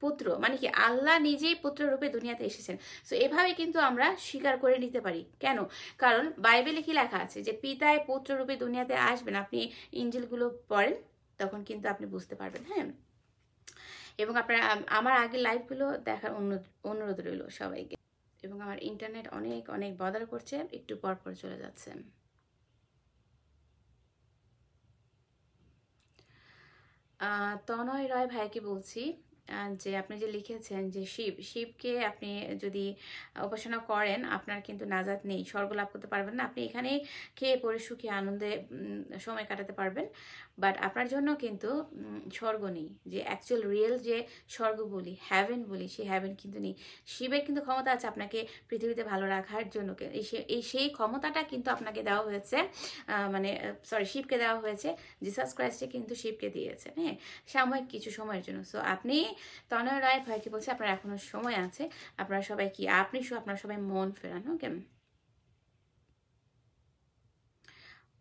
পুত্র, মানে কি আল্লাহ নিজেই পুত্র রূপে দুনিয়াতে এসেছেন। সো এভাবে কিন্তু আমরা স্বীকার করে নিতে পারি। কেন? কারণ বাইবেলে কি লেখা আছে যে পিতায় পুত্র রূপে দুনিয়াতে আসবেন। আপনি ইঞ্জিলগুলো পড়েন, তখন কিন্তু আপনি বুঝতে পারবেন। হ্যাঁ, এবং আপনারা আমার আগের লাইভগুলো দেখার অনুরোধ রইল সবাইকে। এবং আমার ইন্টারনেট অনেক অনেক বদল করছে, একটু পর পর চলে যাচ্ছে। তনয় রয় ভাইকে বলছি যে আপনি যে লিখেছেন যে শিবকে আপনি যদি উপাসনা করেন আপনার কিন্তু নাজাত নেই, স্বর্গ লাভ করতে পারবেন না, আপনি এখানেই খেয়ে পরে সুখে আনন্দে সময় কাটাতে পারবেন, বাট আপনার জন্য কিন্তু স্বর্গ নেই, যে অ্যাকচুয়াল রিয়েল যে স্বর্গ বলি, হ্যাভেন বলি, সেই হ্যাভেন কিন্তু নেই। শিবের কিন্তু ক্ষমতা আছে আপনাকে পৃথিবীতে ভালো রাখার জন্য, সেই ক্ষমতাটা কিন্তু আপনাকে দেওয়া হয়েছে, মানে সরি শিবকে দেওয়া হয়েছে, জিসাস ক্রাইস্টে কিন্তু শিবকে দিয়েছে হ্যাঁ, সাময়িক কিছু সময়ের জন্য। সো আপনি তনয় রায় ভাইকে বলছে আপনার এখনো সময় আছে, আপনারা সবাই কি আপনারা সবাই মন ফেরান। ওকে,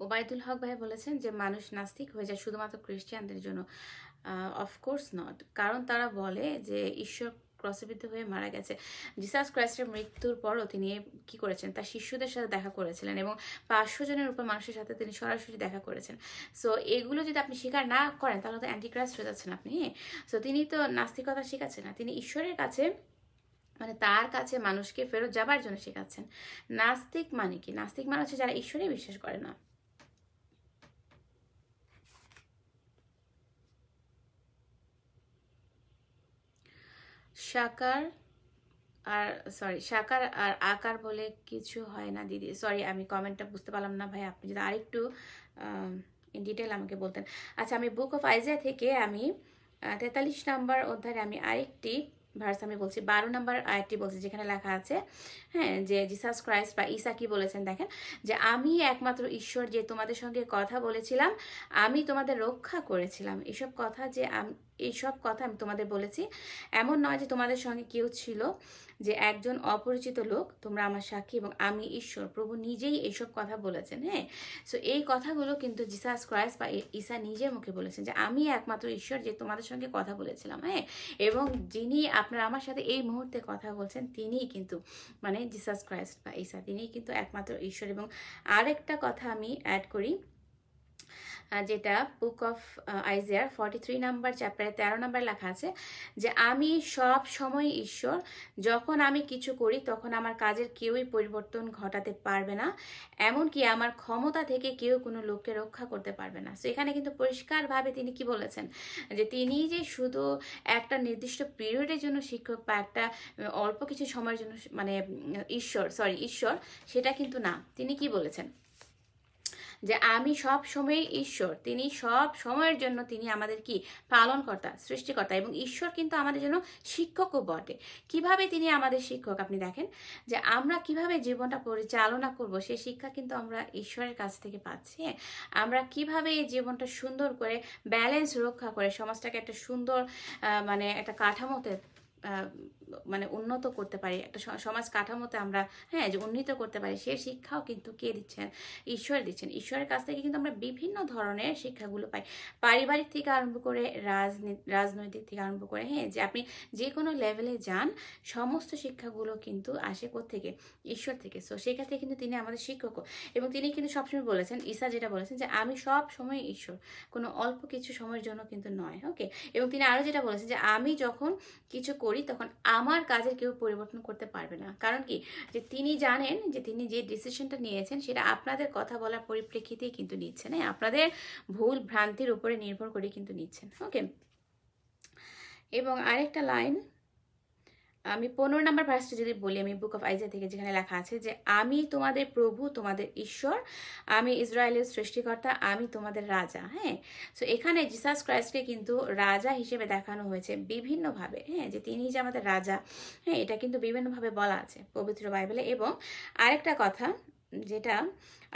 ওবায়দুল হক ভাই বলেছেন যে মানুষ নাস্তিক হয়ে যায় শুধুমাত্র খ্রিস্টানদের জন্য। অফকোর্স নট, কারণ তারা বলে যে ঈশ্বর ক্রসবিদ্ধ হয়ে মারা গেছে। জিসাস ক্রাইস্টের মৃত্যুর পরও তিনি কি করেছেন, তার শিষ্যদের সাথে দেখা করেছিলেন এবং 500 জনের উপর মানুষের সাথে তিনি সরাসরি দেখা করেছেন। সো এগুলো যদি আপনি স্বীকার না করেন তাহলে তো অ্যান্টিক্রাইস্ট হয়ে যাচ্ছেন আপনি। হ্যাঁ, সো তিনি তো নাস্তিকতা শেখাচ্ছেন না, তিনি ঈশ্বরের কাছে মানে তার কাছে মানুষকে ফেরত যাবার জন্য শেখাচ্ছেন। নাস্তিক মানে কি? নাস্তিক মানে হচ্ছে যারা ঈশ্বরে বিশ্বাস করে না। সাকার সাকার আর আকার বলে কিছু হয় না দিদি। সরি, আমি কমেন্টটা বুঝতে পারলাম না ভাই, আপনি যদি আরেকটু ইন ডিটেল আমাকে বলতেন। আচ্ছা, আমি বুক অফ আইজায়া থেকে আমি 43 নম্বর অধ্যায়ে আমি আরেকটি ভার্স আমি বলছি, 12 নম্বর আয়াতটি বলছি, যেখানে লেখা আছে হ্যাঁ যে জিসাস ক্রাইস্ট বা ঈসা কি বলেছেন দেখেন, যে আমি একমাত্র ঈশ্বর যে তোমাদের সঙ্গে কথা বলেছিলাম, আমি তোমাদের রক্ষা করেছিলাম। এসব কথা যে এইসব কথা আমি তোমাদের বলেছি। এমন নয় যে তোমাদের সঙ্গে কেউ ছিল, যে একজন অপরিচিত লোক, তোমরা আমার সাক্ষী এবং আমি ঈশ্বর, প্রভু নিজেই এইসব কথা বলেছেন। হ্যাঁ, সো এই কথাগুলো কিন্তু জিসাস ক্রাইস্ট বা ঈসা নিজের মুখে বলেছেন যে আমি একমাত্র ঈশ্বর যে তোমাদের সঙ্গে কথা বলেছিলাম। হ্যাঁ, এবং যিনি আপনারা আমার সাথে এই মুহূর্তে কথা বলছেন তিনিই কিন্তু মানে জিসাস ক্রাইস্ট বা ঈসা, তিনিই কিন্তু একমাত্র ঈশ্বর। এবং আরেকটা কথা আমি অ্যাড করি, যেটা বুক অফ আইজিয়ার 43 নাম্বার চ্যাপ্টারে 13 নাম্বার লেখা আছে যে আমি সব সময় ঈশ্বর, যখন আমি কিছু করি তখন আমার কাজের কেউই পরিবর্তন ঘটাতে পারবে না, এমনকি আমার ক্ষমতা থেকে কেউ কোনো লোককে রক্ষা করতে পারবে না। তো এখানে কিন্তু পরিষ্কারভাবে তিনি কি বলেছেন যে তিনি যে শুধু একটা নির্দিষ্ট পিরিয়ডের জন্য শিক্ষক বা একটা অল্প কিছু সময়ের জন্য মানে ঈশ্বর সেটা কিন্তু না। তিনি কি বলেছেন যে আমি সব সময় ঈশ্বর, তিনি সব সময়ের জন্য তিনি আমাদের কি পালনকর্তা, সৃষ্টিকর্তা, এবং ঈশ্বর কিন্তু আমাদের জন্য শিক্ষকও বটে। কিভাবে তিনি আমাদের শিক্ষক আপনি দেখেন যে আমরা কিভাবে জীবনটা পরিচালনা করব সেই শিক্ষা কিন্তু আমরা ঈশ্বরের কাছ থেকে পাচ্ছি। আমরা কিভাবে এই জীবনটা সুন্দর করে ব্যালেন্স রক্ষা করে সমাজটাকে একটা সুন্দর মানে একটা কাঠামোতে মানে উন্নত করতে পারি, একটা সমাজ কাঠামোতে আমরা যে উন্নীত করতে পারি, সে শিক্ষাও কিন্তু কে দিচ্ছেন? ঈশ্বর দিচ্ছেন। ঈশ্বরের কাছ থেকে কিন্তু আমরা বিভিন্ন ধরনের শিক্ষাগুলো পাই, পারিবারিক থেকে আরম্ভ করে রাজনৈতিক থেকে আরম্ভ করে যে আপনি যে কোনো লেভেলে যান, সমস্ত শিক্ষাগুলো কিন্তু আসে কোত্থেকে? ঈশ্বর থেকে। সো সেক্ষেত্রে কিন্তু তিনি আমাদের শিক্ষক, এবং তিনি কিন্তু সবসময় বলেছেন, ঈসা যেটা বলেছেন যে আমি সব সময় ঈশ্বর, কোনো অল্প কিছু সময়ের জন্য কিন্তু নয়। ওকে, এবং তিনি আরো যেটা বলেছেন যে আমি যখন কিছু করি তখন আমার কাজের কেউ পরিবর্তন করতে পারবে না। কারণ কি? যে তিনি জানেন যে তিনি যে ডিসিশনটা নিয়েছেন সেটা আপনাদের কথা বলার পরিপ্রেক্ষিতেই কিন্তু নিচ্ছেন, আপনাদের ভুল ভ্রান্তির উপরে নির্ভর করে কিন্তু নিচ্ছেন। ওকে, এবং আরেকটা লাইন আমি 15 নম্বর ভার্সটা যদি বলি, আমি বুক অফ আইজিয়া থেকে, যেখানে লেখা আছে যে আমি তোমাদের প্রভু, তোমাদের ঈশ্বর, আমি ইসরায়েলের সৃষ্টিকর্তা, আমি তোমাদের রাজা। হ্যাঁ, সো এখানে জিসাস ক্রাইস্টকে কিন্তু রাজা হিসেবে দেখানো হয়েছে বিভিন্নভাবে। যে তিনি যে আমাদের রাজা, এটা কিন্তু বিভিন্নভাবে বলা আছে পবিত্র বাইবেলে। এবং আরেকটা কথা যেটা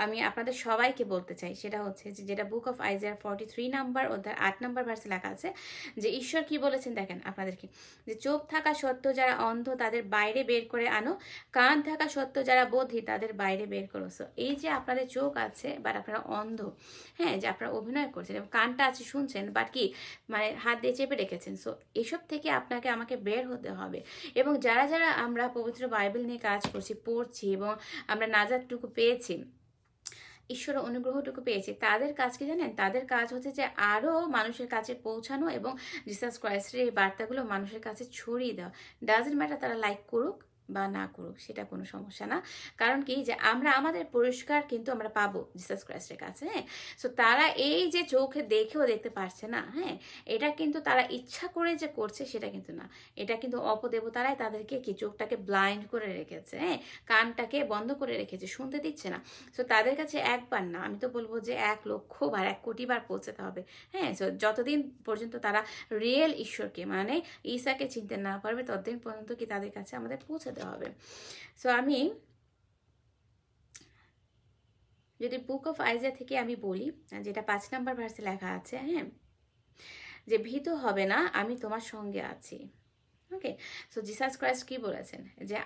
আমি আপনাদের সবাইকে বলতে চাই সেটা হচ্ছে যে যেটা বুক অফ আইজিয়ার 43 নাম্বার অধ্যায় 8 নাম্বার ভার্সে লেখা আছে যে ঈশ্বর কি বলেছেন দেখেন আপনাদেরকে, যে চোখ থাকা সত্ত্বেও যারা অন্ধ তাদের বাইরে বের করে আনো, কান থাকা সত্ত্বেও যারা বধির তাদের বাইরে বের করো। সো এই যে আপনাদের চোখ আছে বাট আপনারা অন্ধ, যে আপনারা অভিনয় করছেন, এবং কানটা আছে শুনছেন বাট কি মানে হাত দিয়ে চেপে রেখেছেন। সো এসব থেকে আপনাকে আমাকে বের হতে হবে। এবং যারা যারা আমরা পবিত্র বাইবেল নিয়ে কাজ করছি, পড়ছি, এবং আমরা নাজাতটুকু পেয়েছি, ঈশ্বরের অনুগ্রহটুকু পেয়েছি, তাদের কাজ কি জানেন? তাদের কাজ হচ্ছে যে আরও মানুষের কাছে পৌঁছানো এবং জিসাস ক্রাইস্টের এই বার্তাগুলো মানুষের কাছে ছড়িয়ে দেওয়া। ডাজন্ট ম্যাটার তারা লাইক করুক বা না করুক, সেটা কোনো সমস্যা না। কারণ কি, যে আমরা আমাদের পুরস্কার কিন্তু আমরা পাবো জিসাস ক্রাইস্টের কাছে। সো তারা এই যে চোখে দেখেও দেখতে পারছে না, এটা কিন্তু তারা ইচ্ছা করে যে করছে সেটা কিন্তু না, এটা কিন্তু অপদেবতারাই তাদেরকে কি চোখটাকে ব্লাইন্ড করে রেখেছে, কানটাকে বন্ধ করে রেখেছে, শুনতে দিচ্ছে না। সো তাদের কাছে একবার না, আমি তো বলবো যে 1 লক্ষ বার, 1 কোটি বার পৌঁছাতে হবে। সো যতদিন পর্যন্ত তারা রিয়েল ঈশ্বরকে মানে ঈসাকে চিনতে না পারবে ততদিন পর্যন্ত কি তাদের কাছে আমাদের পৌঁছাতে হবে। সো আমি যদি বুক অফ আইজিয়া থেকে আমি বলি, যেটা 5 নাম্বার ভার্সে লেখা আছে, যে ভীত হবে না, আমি তোমার সঙ্গে আছি। ওকে, সো জিসাস ক্রাইস্ট কি বলেছেন? যে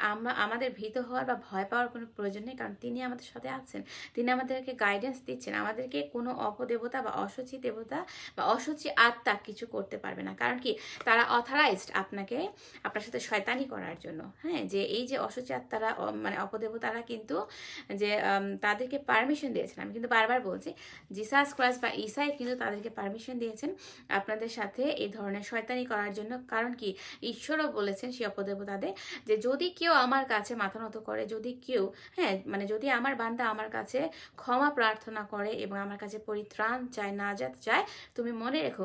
আমাদের ভীত হওয়ার বা ভয় পাওয়ার কোনো প্রয়োজন নেই, কারণ তিনি আমাদের সাথে আছেন, তিনি আমাদেরকে গাইডেন্স দিচ্ছেন, আমাদেরকে কোনো অপদেবতা বা অসুচি দেবতা বা অসুচি আত্মা কিছু করতে পারবে না। কারণ কি, তারা অথরাইজড আপনার সাথে শয়তানি করার জন্য। যে এই যে অসুচি আত্মারা মানে অপদেবতারা কিন্তু যে তাদেরকে পারমিশন দিয়েছেন, আমি কিন্তু বারবার বলছি, জিসাস ক্রাইস্ট বা ঈসাই কিন্তু তাদেরকে পারমিশন দিয়েছেন আপনাদের সাথে এই ধরনের শয়তানি করার জন্য। কারণ কি, ঈশ্বরও বলেছেন সেই অপদেবতাদের যে যদি কেউ আমার কাছে মাথা নত করে, যদি কেউ মানে যদি আমার বান্দা আমার কাছে ক্ষমা প্রার্থনা করে এবং আমার কাছে পরিত্রাণ চায়, নাজাত চায়, তুমি মনে রেখো,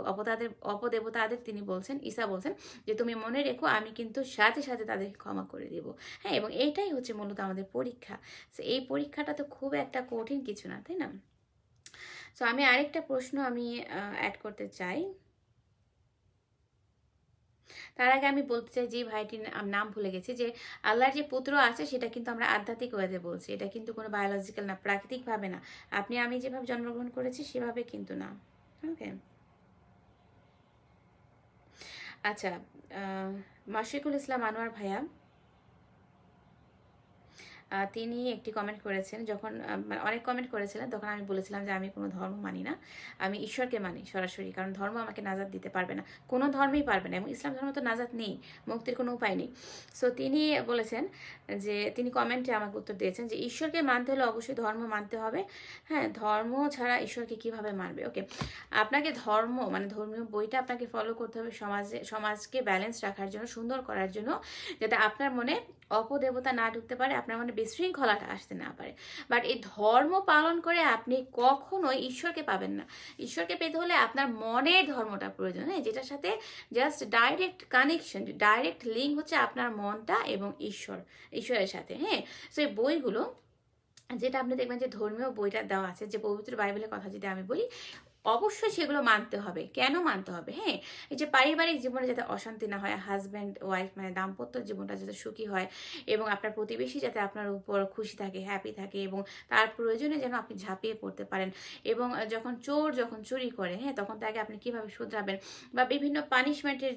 অপদেবতাদের তিনি বলছেন, ঈসা বলছেন যে তুমি মনে রেখো আমি কিন্তু সাথে সাথে তাদেরকে ক্ষমা করে দেব। এবং এইটাই হচ্ছে মূলত আমাদের পরীক্ষা। তো এই পরীক্ষাটা তো খুব একটা কঠিন কিছু না, তাই না? সো আমি আরেকটা প্রশ্ন আমি অ্যাড করতে চাই। তার আগে আমি বলতে চাই, যে ভাইটির নাম ভুলে গেছি, যে আল্লাহর যে পুত্র আছে সেটা কিন্তু আমরা আধ্যাত্মিক ওয়েতে বলছি, এটা কিন্তু কোনো বায়োলজিক্যাল না, প্রাকৃতিকভাবে না, আপনি আমি যেভাবে জন্মগ্রহণ করেছি সেভাবে কিন্তু না। ওকে, আচ্ছা, মাশিকুল ইসলাম আনোয়ার ভাইয়া তিনি একটি কমেন্ট করেছেন, যখন অনেক কমেন্ট করেছিলেন, তখন আমি বলেছিলাম যে আমি কোনো ধর্ম মানি না, আমি ঈশ্বরকে মানি সরাসরি, কারণ ধর্ম আমাকে নাজাত দিতে পারবে না, কোনো ধর্মই পারবে না, এবং ইসলাম ধর্ম তো নাজাত নেই, মুক্তির কোনো উপায় নেই। সো তিনি বলেছেন যে, তিনি কমেন্টে আমাকে উত্তর দিয়েছেন যে ঈশ্বরকে মানতে হলে অবশ্যই ধর্ম মানতে হবে। হ্যাঁ, ধর্ম ছাড়া ঈশ্বরকে কিভাবে মানবে? ওকে, আপনাকে ধর্ম মানে ধর্মীয় বইটা আপনাকে ফলো করতে হবে সমাজকে ব্যালেন্স রাখার জন্য, সুন্দর করার জন্য, যাতে আপনার মনে অপদেবতা না ঢুকতে পারে, আপনার মনে বিশৃঙ্খলাটা আসতে না পারে। বাট এই ধর্ম পালন করে আপনি কখনোই ঈশ্বরকে পাবেন না। ঈশ্বরকে পেতে হলে আপনার মনের ধর্মটা প্রয়োজন, হ্যাঁ, যেটার সাথে just direct connection, direct link হচ্ছে আপনার মনটা এবং ঈশ্বরের সাথে। হ্যাঁ, সো এই বইগুলো যেটা আপনি দেখবেন যে ধর্মীয় বইটা দেওয়া আছে, যে পবিত্র বাইবেলের কথা যদি আমি বলি, অবশ্যই সেগুলো মানতে হবে। কেন মানতে হবে? হ্যাঁ, এই যে পারিবারিক জীবনে যাতে অশান্তি না হয়, হাজব্যান্ড ওয়াইফ মানে দাম্পত্য জীবনটা যাতে সুখী হয়, এবং আপনার প্রতিবেশী যাতে আপনার উপর খুশি থাকে, হ্যাপি থাকে, এবং তার প্রয়োজনে যেন আপনি ঝাঁপিয়ে পড়তে পারেন, এবং যখন চুরি করে, হ্যাঁ, তখন তাকে আপনি কিভাবে শুধরাবেন, বা বিভিন্ন পানিশমেন্টের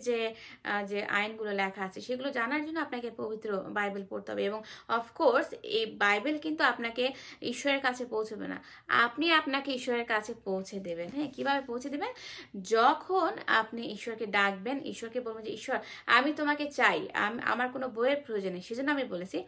যে আইনগুলো লেখা আছে সেগুলো জানার জন্য আপনাকে পবিত্র বাইবেল পড়তে হবে। এবং অফকোর্স এই বাইবেল কিন্তু আপনাকে ঈশ্বরের কাছে পৌঁছবে না, আপনি আপনাকে ঈশ্বরের কাছে পৌঁছে দেবেন। হ্যাঁ, কিভাবে পৌঁছে দেবেন? যখন আপনি ঈশ্বরকে ডাকবেন, ঈশ্বরকে বলবেন যে ঈশ্বর আমি তোমাকে চাই, আমার কোনো বইয়ের প্রয়োজন নেই। সেজন্য আমি বলেছি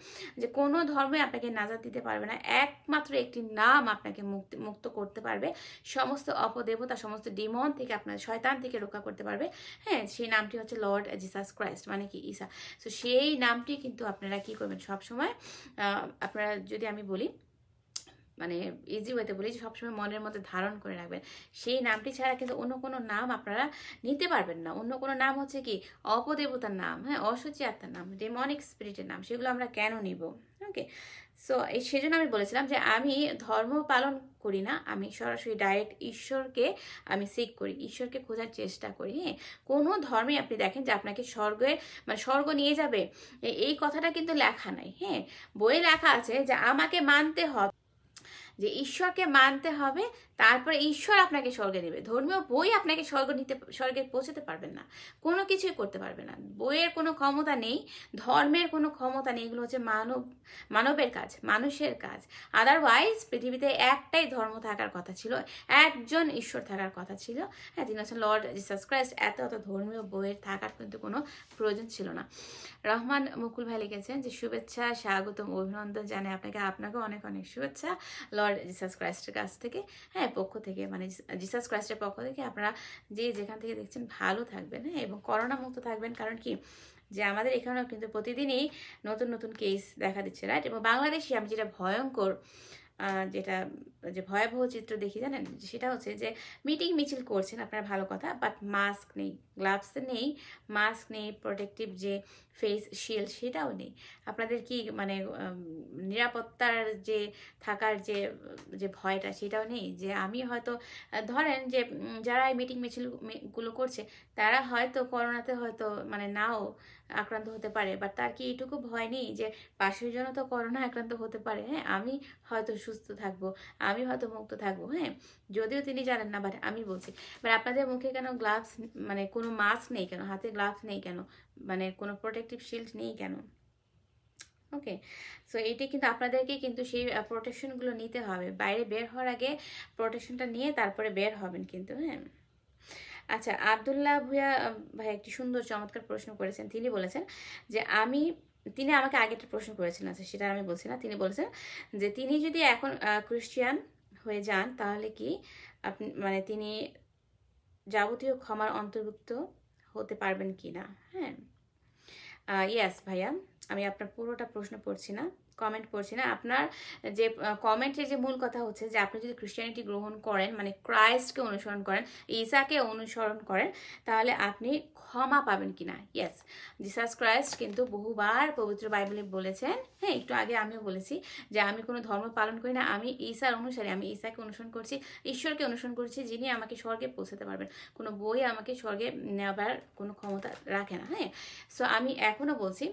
যে কোনো ধর্মে আপনাকে নাজাত দিতে পারবে না, একমাত্র একটি নাম আপনাকে মুক্ত করতে পারবে, সমস্ত অপদেবতা, সমস্ত ডিমন থেকে, আপনার শয়তান থেকে রক্ষা করতে পারবে। হ্যাঁ, সেই নামটি হচ্ছে লর্ড জিসাস ক্রাইস্ট, মানে কি ঈসা। তো সেই নামটি কিন্তু আপনারা কি করবেন সবসময়, আপনারা যদি আমি বলি মানে ইজি ওয়েতে বলি, সবসময় মনের মধ্যে ধারণ করে রাখবেন। সেই নামটি ছাড়া কিন্তু অন্য কোনো নাম আপনারা নিতে পারবেন না। অন্য কোনো নাম হচ্ছে কি অপদেবতার নাম, হ্যাঁ, অসুচি আত্মার নাম, ডেমনিক স্পিরিটের নাম, সেগুলো আমরা কেন নিব? ওকে, সো সেজন্য আমি বলেছিলাম যে আমি ধর্ম পালন করি না, আমি সরাসরি ডাইরেক্ট ঈশ্বরকে আমি সিক করি, ঈশ্বরকে খোঁজার চেষ্টা করি। হ্যাঁ, কোনো ধর্মে আপনি দেখেন যে আপনাকে স্বর্গ নিয়ে যাবে, এই কথাটা কিন্তু লেখা নাই। হ্যাঁ, বইয়ে লেখা আছে যে আমাকে মানতে হবে, যে ঈশ্বরকে মানতে হবে, তারপরে ঈশ্বর আপনাকে স্বর্গে নেবে। ধর্মীয় বই আপনাকে স্বর্গে পৌঁছাতে পারবেন না, কোনো কিছুই করতে পারবে না। বইয়ের কোনো ক্ষমতা নেই, ধর্মের কোনো ক্ষমতা নেই, এগুলো হচ্ছে মানবের কাজ, মানুষের কাজ। আদারওয়াইজ পৃথিবীতে একটাই ধর্ম থাকার কথা ছিল, একজন ঈশ্বর থাকার কথা ছিল, হ্যাঁ, তিনি হচ্ছেন লর্ড জিসাস ক্রাইস্ট। এত ধর্মীয় বইয়ের থাকার কিন্তু কোনো প্রয়োজন ছিল না। রহমান মুকুল ভাই লিখেছেন যে শুভেচ্ছা, স্বাগতম, অভিনন্দন জানাই আপনাকেও অনেক অনেক শুভেচ্ছা লর্ড জিসাস ক্রাইস্টের কাছ থেকে, হ্যাঁ, পক্ষ থেকে, মানে জিসাস ক্রাইস্টের পক্ষ থেকে। আপনারা যে যেখান থেকে দেখছেন ভালো থাকবেন, হ্যাঁ, এবং করোনা মুক্ত থাকবেন। কারণ কি, যে আমাদের এখানেও কিন্তু প্রতিদিনই নতুন নতুন কেস দেখা দিচ্ছে, রাইট? এবং বাংলাদেশে আমি যেটা ভয়ঙ্কর, যে ভয়াবহ চিত্র দেখি জানেন, সেটা হচ্ছে যে মিটিং মিছিল করছেন আপনারা, ভালো কথা, বাট মাস্ক নেই, গ্লাভস নেই, মাস্ক নেই, প্রোটেক্টিভ যে ফেস শিল্ড সেটাও নেই। আপনাদের কি মানে নিরাপত্তার যে থাকার যে ভয়টা সেটাও নেই? যে আমি হয়তো ধরেন যে যারা এই মিটিং মিছিলগুলো করছে, তারা হয়তো করোনাতে হয়তো মানে নাও আক্রান্ত হতে পারে, বাট তার কি এইটুকু ভয় নেই যে পাশের জন্য তো করোনা আক্রান্ত হতে পারে? হ্যাঁ, আমি হয়তো সুস্থ থাকবো, আমি হয়তো মুক্ত থাকবো, হ্যাঁ, যদিও তিনি জানেন না, বাট আমি বলছি। বাট আপনাদের মুখে কেন গ্লাভস, মানে কোনো মাস্ক নেই কেন, হাতে গ্লাভস নেই কেন, মানে কোনো প্রোটেক্টিভ শিল্ড নেই কেন? ওকে, সো এইটা কিন্তু আপনাদেরকে কিন্তু সেই প্রোটেকশনগুলো নিতে হবে। বাইরে বের হওয়ার আগে প্রোটেকশনটা নিয়ে তারপরে বের হবেন কিন্তু, হ্যাঁ। আচ্ছা, আবদুল্লাহ ভুয়া ভাই একটি সুন্দর চমৎকার প্রশ্ন করেছেন। তিনি বলেছেন যে তিনি আমাকে আগে একটা প্রশ্ন করেছিলেন, আচ্ছা সেটা আমি বলছি না। তিনি বলেছেন যে তিনি যদি এখন খ্রিস্টিয়ান হয়ে যান, তাহলে কি আপনি মানে তিনি যাবতীয় ক্ষমার অন্তর্ভুক্ত হতে পারবেন কি না? হ্যাঁ, ইয়েস ভাইয়া, আমি আপনার পুরোটা প্রশ্ন পড়ছি না, কমেন্ট পড়ছি না। আপনার যে কমেন্টের যে মূল কথা হচ্ছে যে আপনি যদি খ্রিস্টিয়ানিটি গ্রহণ করেন, মানে ক্রাইস্টকে অনুসরণ করেন, ঈসাকে অনুসরণ করেন, তাহলে আপনি ক্ষমা পাবেন কিনা? ইয়েস, জিসাস ক্রাইস্ট কিন্তু বহুবার পবিত্র বাইবেলে বলেছেন। হ্যাঁ, একটু আগে আমিও বলেছি যে আমি কোনো ধর্ম পালন করি না, আমি ঈসার অনুসারী, আমি ঈসাকে অনুসরণ করছি, ঈশ্বরকে অনুসরণ করছি, যিনি আমাকে স্বর্গে পৌঁছাতে পারবেন। কোনো বই আমাকে স্বর্গে নেওয়ার কোনো ক্ষমতা রাখে না। হ্যাঁ, সো আমি এখনও বলছি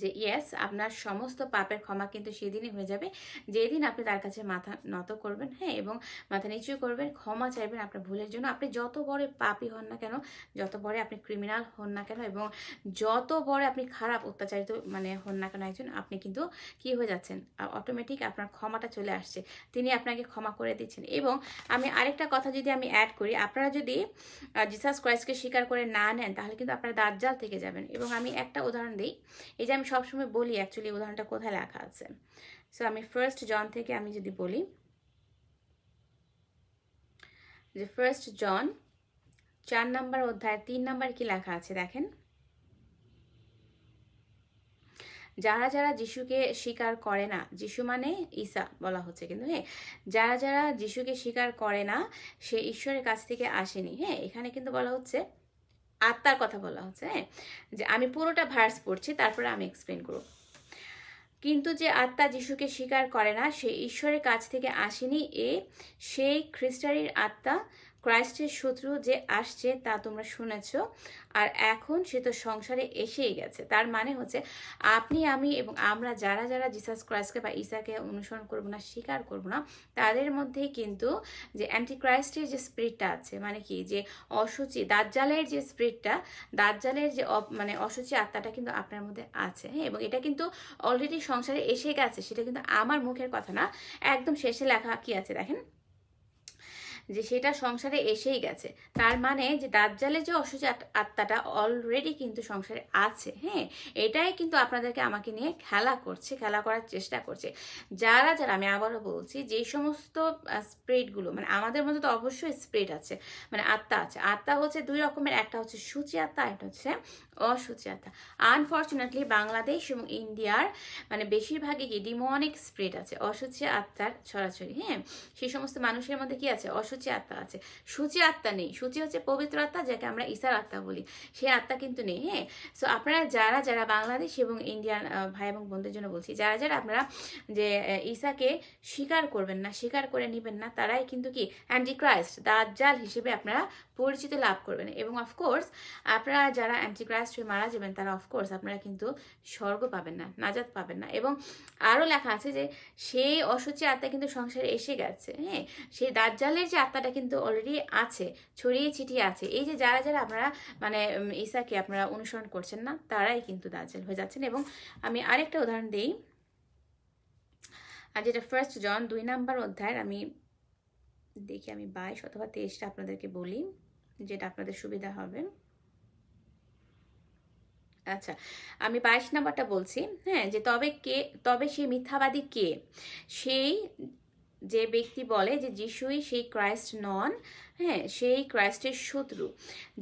যে ইয়েস, আপনার সমস্ত পাপের ক্ষমা কিন্তু সেদিনই হয়ে যাবে যেদিন আপনি তার কাছে মাথা নত করবেন, হ্যাঁ, এবং মাথা নিচু করবেন, ক্ষমা চাইবেন আপনার ভুলের জন্য। আপনি যত বড় পাপী হন না কেন, যত বড় আপনি ক্রিমিনাল হন না কেন, এবং যত বড় আপনি খারাপ অত্যাচারিত হন না কেন একজন, আপনি কিন্তু কি হয়ে যাচ্ছেন, অটোমেটিক আপনার ক্ষমাটা চলে আসছে, তিনি আপনাকে ক্ষমা করে দিচ্ছেন। এবং আমি আরেকটা কথা যদি আমি অ্যাড করি, আপনারা যদি জিসাস ক্রাইস্টকে স্বীকার করে না নেন তাহলে কিন্তু আপনারা দাজ্জাল থেকে যাবেন। এবং আমি একটা উদাহরণ দিই, এই যে আমি সবসময় বলি অ্যাকচুয়ালি উদাহরণটা কোথায় লেখা আছে। সো আমি 1 জন থেকে আমি যদি বলি যে 1 জন 4 নম্বর অধ্যায় 3 নম্বর কি লেখা আছে দেখেন, যারা যারা যিশুকে স্বীকার করে না, যিশু মানে ঈসা বলা হচ্ছে কিন্তু, হ্যাঁ, যারা যারা যিশুকে স্বীকার করে না সে ঈশ্বরের কাছ থেকে আসেনি। হ্যাঁ, এখানে কিন্তু বলা হচ্ছে আত্মার কথা বলা হচ্ছে, হ্যাঁ, যে আমি পুরোটা ভার্স পড়ছি তারপরে আমি এক্সপ্লেন করব। কিন্তু যে আত্মা যিশুকে স্বীকার করে না সে ঈশ্বরের কাছ থেকে আসেনি, সেই খ্রিস্টানির আত্মা, ক্রাইস্টের শত্রু যে আসছে তা তোমরা শুনেছ, আর এখন সে তো সংসারে এসেই গেছে। তার মানে হচ্ছে আপনি, আমি এবং আমরা যারা যারা জিসাস ক্রাইস্টকে বা ঈসাকে অনুসরণ করব না, স্বীকার করব না, তাদের মধ্যেই কিন্তু যে অ্যান্টি ক্রাইস্টের যে স্পিরিটটা আছে, মানে কি যে অসুচি দাজ্জালের যে স্পিরিটটা, দাজ্জালের যে অসুচি আত্মাটা কিন্তু আপনার মধ্যে আছে, হ্যাঁ, এবং এটা কিন্তু অলরেডি সংসারে এসে গেছে। সেটা কিন্তু আমার মুখের কথা না, একদম শেষে লেখা কি আছে দেখেন, যে সেটা সংসারে এসেই গেছে। তার মানে যে দাজ্জালের যে অসুচি আত্মাটা অলরেডি কিন্তু সংসারে আছে, হ্যাঁ, এটাই কিন্তু আপনাদেরকে আমাকে নিয়ে খেলা করছে, খেলা করার চেষ্টা করছে। যারা যারা, আমি আবারও বলছি, যে সমস্ত স্পিরিটগুলো, আমাদের মধ্যে তো অবশ্যই স্পিরিট আছে, আত্মা আছে। আত্মা হচ্ছে দুই রকমের, একটা হচ্ছে সূচি আত্মা, একটা হচ্ছে অসুচি আত্মা। আনফর্চুনেটলি বাংলাদেশ এবং ইন্ডিয়ার বেশিরভাগই কি ডিমনিক স্পিরিট আছে, অসুচি আত্মার ছড়াছড়ি, হ্যাঁ, সেই সমস্ত মানুষের মধ্যে কি আছে, অসুচি আত্মা আছে, সূচি আত্মা নেই। সূচি হচ্ছে পবিত্র আত্মা, যাকে আমরা ঈসার আত্মা বলি, সেই আত্মা কিন্তু নেই, হ্যাঁ। সো আপনারা যারা যারা বাংলাদেশ এবং ইন্ডিয়ান ভাই এবং বোনদের জন্য বলছি, যারা যারা আপনারা যে ঈসাকে স্বীকার করবেন না, স্বীকার করে নেবেন না, তারাই কিন্তু কি অ্যান্টিক্রাইস্ট, দাজ্জাল হিসেবে আপনারা পরিচিতি লাভ করবেন। এবং অফকোর্স আপনারা যারা অ্যান্টিক্রাইস্ট হয়ে মারা যাবেন, তারা অফকোর্স আপনারা কিন্তু স্বর্গ পাবেন না, নাজাত পাবেন না। এবং আরও লেখা আছে যে সেই অসুচি আত্মা কিন্তু সংসারে এসে গেছে, হ্যাঁ, সেই দাজ্জালের যে আত্মাটা কিন্তু অলরেডি আছে, ছড়িয়ে ছিটিয়ে আছে। এই যে যারা যারা আপনারা ঈসাকে আপনারা অনুসরণ করছেন না, তারাই কিন্তু দাজ্জাল হয়ে যাচ্ছেন। এবং আমি আরেকটা উদাহরণ দিই, আর যেটা 1 জন 2 নম্বর অধ্যায়ের আমি দেখি, আমি 22 অথবা 23টা আপনাদেরকে বলি, যেটা আপনাদের সুবিধা হবে। আচ্ছা, আমি 22 নাম্বারটা বলছি, হ্যাঁ, যে তবে সেই মিথ্যাবাদী কে? সেই যে ব্যক্তি বলে যে যিশুই সেই ক্রাইস্ট নন, হ্যাঁ, সেই ক্রাইস্টের শত্রু।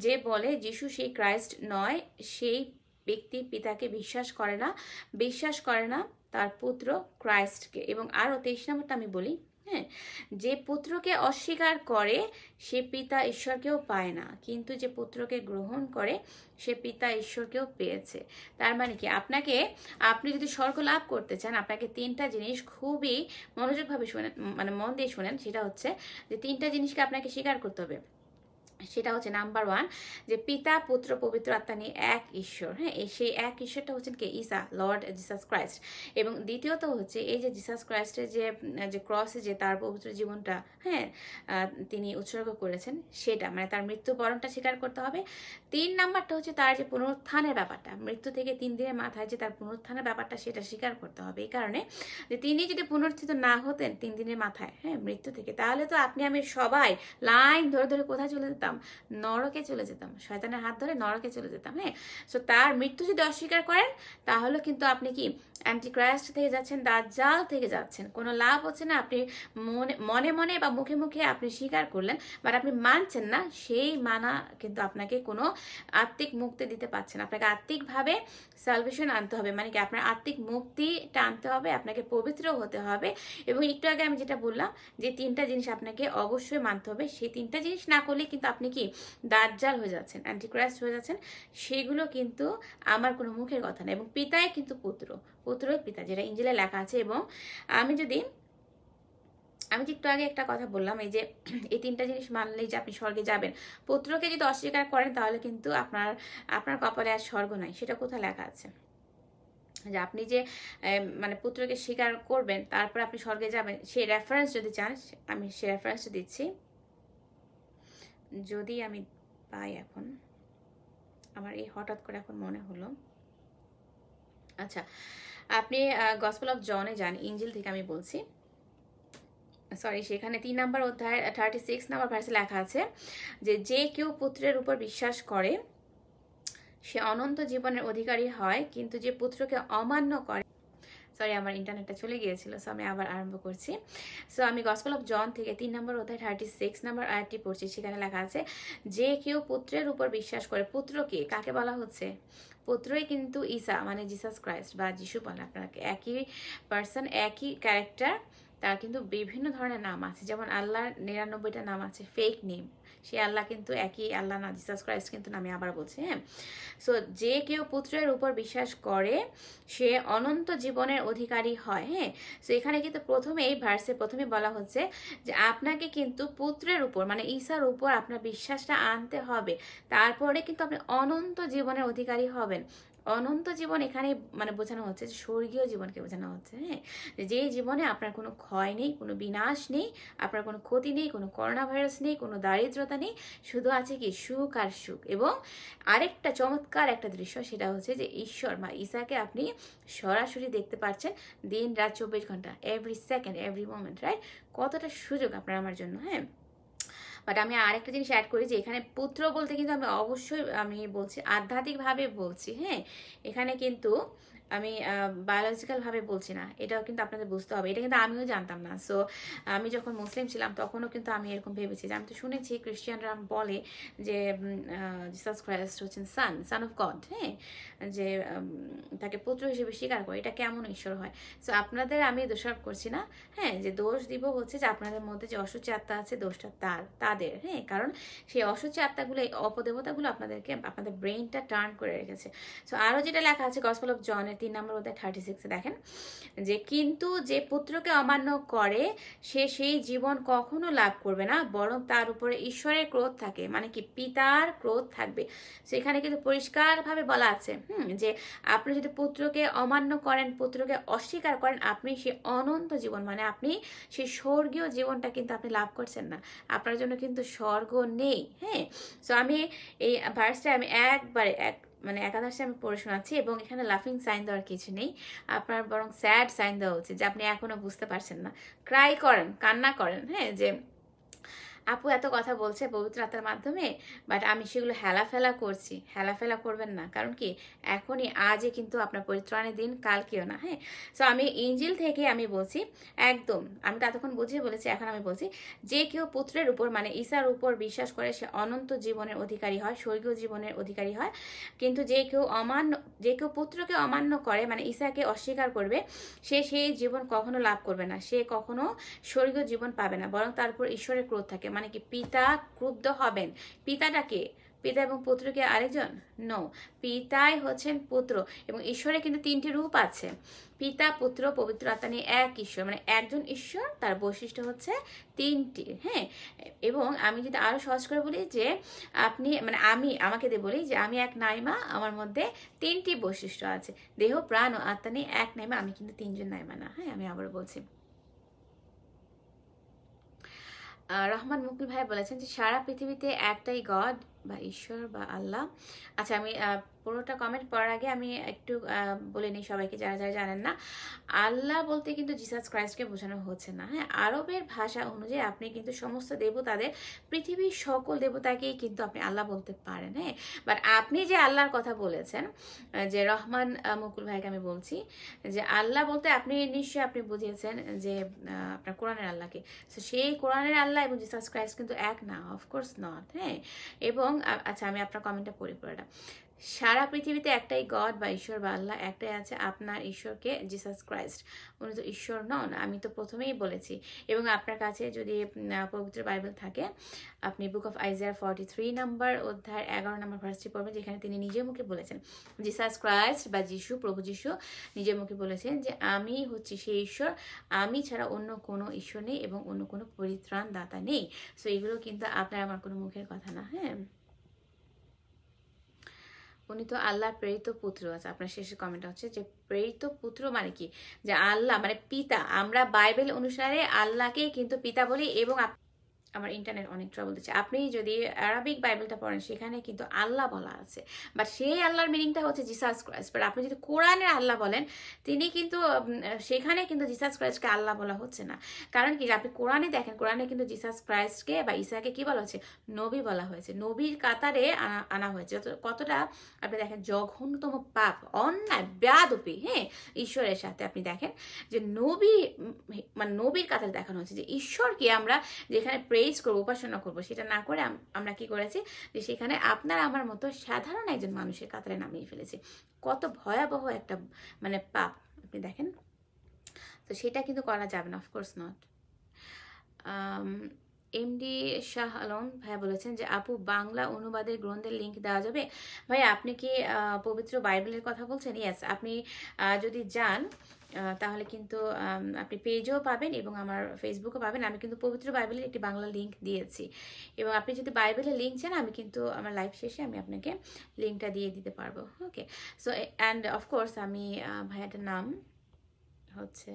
যে বলে যিশু সেই ক্রাইস্ট নয়, সেই ব্যক্তি পিতাকে বিশ্বাস করে না তার পুত্র ক্রাইস্টকে। এবং আরও 23 নম্বরটা আমি বলি, হ্যাঁ, যে পুত্রকে অস্বীকার করে সে পিতা ঈশ্বরকেও পায় না, কিন্তু যে পুত্রকে গ্রহণ করে সে পিতা ঈশ্বরকেও পেয়েছে। তার মানে কি, আপনি যদি স্বর্গ লাভ করতে চান, আপনাকে 3টা জিনিস খুবই মনোযোগভাবে শুনেন, মন দিয়ে শুনেন। সেটা হচ্ছে যে 3টা জিনিসকে আপনাকে স্বীকার করতে হবে। সেটা হচ্ছে নাম্বার 1, যে পিতা, পুত্র, পবিত্র আত্মা নিয়ে এক ঈশ্বর, হ্যাঁ, সেই এক ঈশ্বরটা হচ্ছেন কে? ঈসা, লর্ড জিসাস ক্রাইস্ট। এবং দ্বিতীয়ত হচ্ছে এই যে জিসাস ক্রাইস্টের যে ক্রসে যে তার পবিত্র জীবনটা, হ্যাঁ, তিনি উৎসর্গ করেছেন, সেটা তার মৃত্যুবরণটা স্বীকার করতে হবে। 3 নাম্বারটা হচ্ছে তার যে পুনরুত্থানের ব্যাপারটা, মৃত্যু থেকে 3 দিনের মাথায় যে তার পুনরুত্থানের ব্যাপারটা, সেটা স্বীকার করতে হবে। এই কারণে যে তিনি যদি পুনরুত্থিত না হতেন 3 দিনের মাথায়, হ্যাঁ, মৃত্যু থেকে, তাহলে তো আপনি আমি সবাই লাইন ধরে ধরে কোথায় চলে যেতাম? নরকে চলে যেতাম, শয়তানের হাত ধরে নরকে চলে যেতাম, হ্যাঁ। সো তার মৃত্যু যদি অস্বীকার করেন, তাহলে কিন্তু আপনি কি অ্যান্টিক্রাইস্ট থেকে যাচ্ছেন, দাজ্জাল থেকে যাচ্ছেন, কোনো লাভ হচ্ছে না। আপনি মনে মনে বা মুখে মুখে আপনি স্বীকার করলেন, বাট আপনি মানছেন না, সেই মানা কিন্তু আপনাকে কোনো আত্মিক মুক্তি দিতে পারছে না। আপনাকে আত্মিকভাবে সালভেশন আনতে হবে, কি আপনার আত্মিক মুক্তিটা আনতে হবে, আপনাকে পবিত্র হতে হবে। এবং একটু আগে আমি যেটা বললাম যে 3টা জিনিস আপনাকে অবশ্যই মানতে হবে, সেই 3টা জিনিস না করলে কিন্তু আপনি কি দাজ্জাল হয়ে যাচ্ছেন, অ্যান্টিক্রাইস্ট হয়ে যাচ্ছেন। সেগুলো কিন্তু আমার কোনো মুখের কথা না। এবং পিতাই কিন্তু পুত্রই পিতা, যেটা ইঞ্জিলে লেখা আছে। এবং আমি যে একটু আগে একটা কথা বললাম, এই যে এই 3টা জিনিস মানলেই যে আপনি স্বর্গে যাবেন, পুত্রকে যদি অস্বীকার করেন তাহলে কিন্তু আপনার কপালে আর স্বর্গ নাই। সেটা কোথায় লেখা আছে? যে আপনি যে মানে পুত্রকে স্বীকার করবেন তারপর আপনি স্বর্গে যাবেন, সেই রেফারেন্স যদি চান আমি সেই রেফারেন্সটা দিচ্ছি, যদি আমি পাই। এখন আমার এই হঠাৎ করে এখন মনে হলো, আচ্ছা আপনি গসপেল অফ জনে যান, ইঞ্জিল থেকে আমি বলছি, সরি, সেখানে 3 নম্বর অধ্যায় 36 নম্বর ভার্সে লেখা আছে যে যে কেউ পুত্রের উপর বিশ্বাস করে সে অনন্ত জীবনের অধিকারী হয়, কিন্তু যে পুত্রকে অমান্য করে, সরি আমার ইন্টারনেটটা চলে গিয়েছিল, সো আমি আবার আরম্ভ করছি। সো আমি গসপেল অফ জন থেকে 3 নম্বর অধ্যায় 36 নম্বর আয়াতটি পড়ছি। সেখানে লেখা আছে যে কেউ পুত্রের উপর বিশ্বাস করে, পুত্রকে কাকে বলা হচ্ছে? পুত্রই কিন্তু ঈসা মানে জিসাস ক্রাইস্ট বা যিশু বলে, আপনাকে একই পার্সন একই ক্যারেক্টার, তার কিন্তু বিভিন্ন ধরনের নাম আছে, যেমন আল্লাহর 99টা নাম আছে ফেক নেম, সে আল্লাহ কিন্তু একই আল্লাহ না, জিসাস ক্রাইস্ট কিন্তু আমি আবার বলছি। হ্যাঁ, সো যে কেউ পুত্রের উপর বিশ্বাস করে সে অনন্ত জীবনের অধিকারী হয়। হ্যাঁ, সো এখানে কিন্তু প্রথমেই ভার্সে প্রথমে বলা হচ্ছে যে আপনাকে কিন্তু পুত্রের উপর মানে ঈসার উপর আপনার বিশ্বাসটা আনতে হবে, তারপরে কিন্তু আপনি অনন্ত জীবনের অধিকারী হবেন। অনন্ত জীবন এখানে মানে বোঝানো হচ্ছে যে স্বর্গীয় জীবনকে বোঝানো হচ্ছে। হ্যাঁ, যে জীবনে আপনার কোনো ক্ষয় নেই, কোনো বিনাশ নেই, আপনার কোনো ক্ষতি নেই, কোনো করোনা ভাইরাস নেই, কোনো দারিদ্রতা নেই, শুধু আছে কি সুখ আর সুখ। এবং আরেকটা চমৎকার একটা দৃশ্য, সেটা হচ্ছে যে ঈশ্বর মা ঈসাকে আপনি সরাসরি দেখতে পাচ্ছেন দিন রাত 24 ঘন্টা, every second every moment, right? কতটা সুযোগ আপনার আমার জন্য। হ্যাঁ, বাট আমি আরেকটা জিনিস অ্যাড করি যে এখানে পুত্র বলতে কিন্তু আমি অবশ্যই আমি বলছি আধ্যাত্মিকভাবে বলছি। হ্যাঁ, এখানে কিন্তু আমি বায়োলজিক্যালভাবে বলছি না, এটাও কিন্তু আপনাদের বুঝতে হবে, এটা কিন্তু আমিও জানতাম না। সো আমি যখন মুসলিম ছিলাম তখনও কিন্তু আমি এরকম ভেবেছি, যে আমি তো শুনেছি খ্রিস্টিয়ানরা বলে যে জিসাস ক্রাইস্ট হচ্ছেন সান অফ গড। হ্যাঁ, যে তাকে পুত্র হিসেবে স্বীকার করে, এটা কেমন ঈশ্বর হয়? সো আপনাদের আমি দোষারোপ করছি না। হ্যাঁ, যে দোষ দিব হচ্ছে যে আপনাদের মধ্যে যে অসুচি আত্মা আছে, দোষটা তাদের। হ্যাঁ, কারণ সেই অসুচি আত্মাগুলো এই অপদেবতাগুলো আপনাদেরকে আপনাদের ব্রেইনটা টার্ন করে রেখেছে। সো আরও যেটা লেখা আছে গসপেল অফ জনের 3 নম্বর অধ্যায় 36 দেখেন যে কিন্তু যে পুত্রকে অমান্য করে সে সেই জীবন কখনো লাভ করবে না, বরং তার উপরে ঈশ্বরের ক্রোধ থাকে, মানে কি পিতার ক্রোধ থাকবে। সেখানে কিন্তু পরিষ্কারভাবে বলা আছে যে আপনি যদি পুত্রকে অমান্য করেন, পুত্রকে অস্বীকার করেন, আপনি সেই অনন্ত জীবন মানে আপনি সেই স্বর্গীয় জীবনটা কিন্তু আপনি লাভ করছেন না, আপনার জন্য কিন্তু স্বর্গ নেই। হ্যাঁ, সো আমি এই ভার্সটা আমি মানে একাদশে আমি পড়ে শোনাচ্ছি, এবং এখানে লাফিং সাইন দেওয়ার কিছু নেই, আপনার বরং স্যাড সাইন দেওয়া উচিত যে আপনি এখনো বুঝতে পারছেন না, ক্রাই করেন, কান্না করেন। হ্যাঁ, যে আপু এত কথা বলছে পবিত্র আত্মার মাধ্যমে, বাট আমি সেগুলো হেলাফেলা করছি। হেলাফেলা করবেন না, কারণ কি এখনই আজই কিন্তু আপনার পরিত্রাণের দিন, কালকেও না। হ্যাঁ, সো আমি ইঞ্জিল থেকে আমি বলছি একদম, আমি তো এতক্ষণ বুঝিয়ে বলেছি, এখন আমি বলছি যে কেউ পুত্রের উপর মানে ঈসার উপর বিশ্বাস করে সে অনন্ত জীবনের অধিকারী হয়, স্বর্গীয় জীবনের অধিকারী হয়, কিন্তু যে কেউ পুত্রকে অমান্য করে মানে ঈসাকে অস্বীকার করবে, সে সেই জীবন কখনো লাভ করবে না, সে কখনো স্বর্গীয় জীবন পাবে না, বরং তার উপর ঈশ্বরের ক্রোধ থাকে। মানে কি পিতা ক্রুদ্ধ হবেন। পিতাটাকে, পিতা এবং পুত্রকে আরেকজন? নো, পিতাই হচ্ছেন পুত্র, এবং ঈশ্বরের কিন্তু 3টি রূপ আছে, পিতা পুত্র পবিত্র আত্মা নিয়ে এক ঈশ্বর, মানে একজন ঈশ্বর, তার বৈশিষ্ট্য হচ্ছে 3টি। হ্যাঁ, এবং আমি যদি আরো সহজ করে বলি যে আপনি মানে আমাকে দিয়ে বলি যে আমি এক নাইমা, আমার মধ্যে 3টি বৈশিষ্ট্য আছে, দেহ প্রাণ ও আত্মা নিয়ে এক নাইমা, আমি কিন্তু 3জন নাইমা না। হ্যাঁ, আমি আবার বলছি, রহমান মুকুল ভাই বলেছেন যে সারা পৃথিবীতে একটাই গড বা ঈশ্বর বা আল্লাহ। আচ্ছা, আমি পুরোটা কমেন্ট পড়ার আগে আমি একটু বলে নিই সবাইকে যারা যারা জানেন না, আল্লাহ বলতে কিন্তু জিসাস ক্রাইস্টকে বোঝানো হচ্ছে না। হ্যাঁ, আরবের ভাষা অনুযায়ী আপনি কিন্তু সমস্ত দেবতাদের, পৃথিবীর সকল দেবতাকেই কিন্তু আপনি আল্লাহ বলতে পারেন। হ্যাঁ, বাট আপনি যে আল্লাহর কথা বলেছেন, যে রহমান মুকুল ভাইকে আমি বলছি যে আল্লাহ বলতে আপনি নিশ্চয়ই আপনি বুঝিয়েছেন যে আপনার কোরআনের আল্লাহকে। সো সেই কোরআনের আল্লাহ এবং জিসাস ক্রাইস্ট কিন্তু এক না, অফকোর্স নট। হ্যাঁ, এবং আচ্ছা আমি আপনার কমেন্টটা পড়ি পুরোটা। সারা পৃথিবীতে একটাই গড বা ঈশ্বর বা আল্লাহ, একটাই আছে আপনার ঈশ্বরকে জিসাস ক্রাইস্ট, উনি তো ঈশ্বর নন, আমি তো প্রথমেই বলেছি। এবং আপনার কাছে যদি পবিত্র বাইবেল থাকে, আপনি বুক অফ আইজায়া 43 নম্বর অধ্যায় 11 নম্বর ভার্সটি পড়বেন, যেখানে তিনি নিজের মুখে বলেছেন, জিসাস ক্রাইস্ট বা যিশু, প্রভু যিশু নিজের মুখে বলেছেন যে আমি হচ্ছি সেই ঈশ্বর, আমি ছাড়া অন্য কোনো ঈশ্বর নেই এবং অন্য কোনো পরিত্রাণ দাতা নেই। সো এগুলো কিন্তু আপনার আমার কোনো মুখের কথা না। হ্যাঁ, উনি তো আল্লাহর প্রেরিত পুত্র আছে। আপনার শেষে কমেন্ট হচ্ছে যে প্রেরিত পুত্র মানে কি, যে আল্লাহ মানে পিতা। আমরা বাইবেল অনুসারে আল্লাহকে কিন্তু পিতা বলি। এবং আমার ইন্টারনেট অনেক ট্রাবল দিচ্ছে। আপনি যদি আরবিক বাইবেলটা পড়েন সেখানে কিন্তু আল্লাহ বলা আছে, বাট সেই আল্লাহর মিনিংটা হচ্ছে জিসাস ক্রাইস্ট। বাট আপনি যদি কোরআনের আল্লাহ বলেন, তিনি কিন্তু সেখানে কিন্তু জিসাস ক্রাইস্টকে আল্লাহ বলা হচ্ছে না। কারণ কি, আপনি কোরআনে দেখেন, কোরআনে কিন্তু জিসাস ক্রাইস্টকে বা ঈসাকে কি বলা হচ্ছে, নবী বলা হয়েছে, নবীর কাতারে আনা হয়েছে। কতটা আপনি দেখেন জঘন্যতম পাপ, অন্যায়, বেয়াদবি, হ্যাঁ, ঈশ্বরের সাথে। আপনি দেখেন যে নবী মানে নবীর কাতারে দেখানো হচ্ছে যে ঈশ্বরকে আমরা যেখানে প্রেজ করবো, উপাসনা করবো, সেটা না করে আমরা কি করেছি, যে সেখানে আপনার আমার মতো সাধারণ একজন মানুষের কাতারে নামিয়ে ফেলেছি। কত ভয়াবহ একটা মানে পাপ আপনি দেখেন। তো সেটা কিন্তু করা যাবে না, of course not. MD Shah Alam ভাইয়া বলেছেন যে আপু বাংলা অনুবাদের গ্রন্থের লিঙ্ক দেওয়া যাবে? ভাইয়া আপনি কি পবিত্র বাইবেলের কথা বলছেন? ইয়েস, আপনি যদি যান তাহলে কিন্তু আপনি পেজও পাবেন এবং আমার ফেসবুকও পাবেন। আমি কিন্তু পবিত্র বাইবেলের একটি বাংলা লিঙ্ক দিয়েছি, এবং আপনি যদি বাইবেলের লিঙ্ক চান আমি কিন্তু আমার লাইভ শেষে আমি আপনাকে লিঙ্কটা দিয়ে দিতে পারবো। ওকে, সো অ্যান্ড অফকোর্স আমি ভাইয়াটার নাম হচ্ছে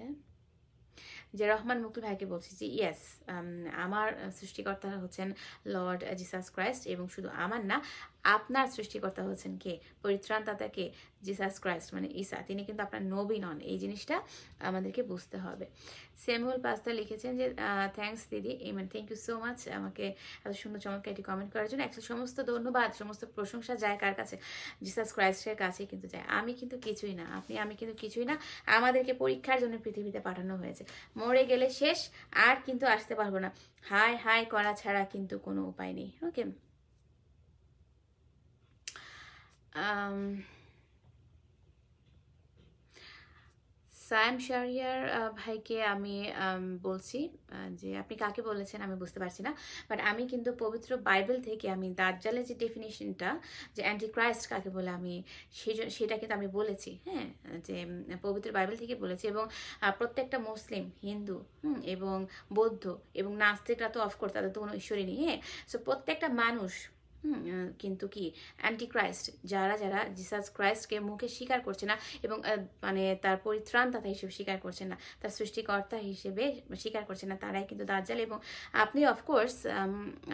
যে রহমান মুকুল ভাইকে বলছি যে ইয়েস, আমার সৃষ্টিকর্তা হচ্ছেন লর্ড জিসাস ক্রাইস্ট, এবং শুধু আমার না, আপনার সৃষ্টিকর্তা হচ্ছেন কে, পরিত্রাণদাতা কে, জিসাস ক্রাইস্ট মানে ঈসা। তিনি কিন্তু আপনার নবী নন, এই জিনিসটা আমাদেরকে বুঝতে হবে। স্যামুয়েল পাস্তা লিখেছেন যে থ্যাঙ্কস দিদি, মানে থ্যাংক ইউ সো মাচ আমাকে এত সুন্দর চমৎকার এটি কমেন্ট করার জন্য। একটু সমস্ত ধন্যবাদ, সমস্ত প্রশংসা যায় কার কাছে, জিসাস ক্রাইস্টের কাছে কিন্তু যায়। আমি কিন্তু কিছুই না, আমি কিন্তু কিছুই না। আমাদেরকে পরীক্ষার জন্য পৃথিবীতে পাঠানো হয়েছে, মরে গেলে শেষ, আর কিন্তু আসতে পারবো না। হাই হাই করা ছাড়া কিন্তু কোনো উপায় নেই। ওকে, সায়েম শাহরিয়ার ভাইকে আমি বলছি যে আপনি কাকে বলেছেন আমি বুঝতে পারছি না, বাট আমি কিন্তু পবিত্র বাইবেল থেকে আমি দাজ্জালের যে ডেফিনিশনটা, যে অ্যান্টি ক্রাইস্ট কাকে বলে, আমি সেটা কিন্তু আমি বলেছি, হ্যাঁ, যে পবিত্র বাইবেল থেকে বলেছি। এবং প্রত্যেকটা মুসলিম, হিন্দু এবং বৌদ্ধ এবং নাস্তিকরা তো অফকোর্স তাদের তো কোনো ঈশ্বরই নেই, হ্যাঁ। সো প্রত্যেকটা মানুষ কিন্তু কি অ্যান্টি ক্রাইস্ট, যারা যারা জিসাস ক্রাইস্টকে মুখে স্বীকার করছে না এবং মানে তার পরিত্রাণদাতা হিসেবে স্বীকার করছে না, তার সৃষ্টিকর্তা হিসেবে স্বীকার করছে না, তারাই কিন্তু দাজ্জাল। এবং আপনি অফকোর্স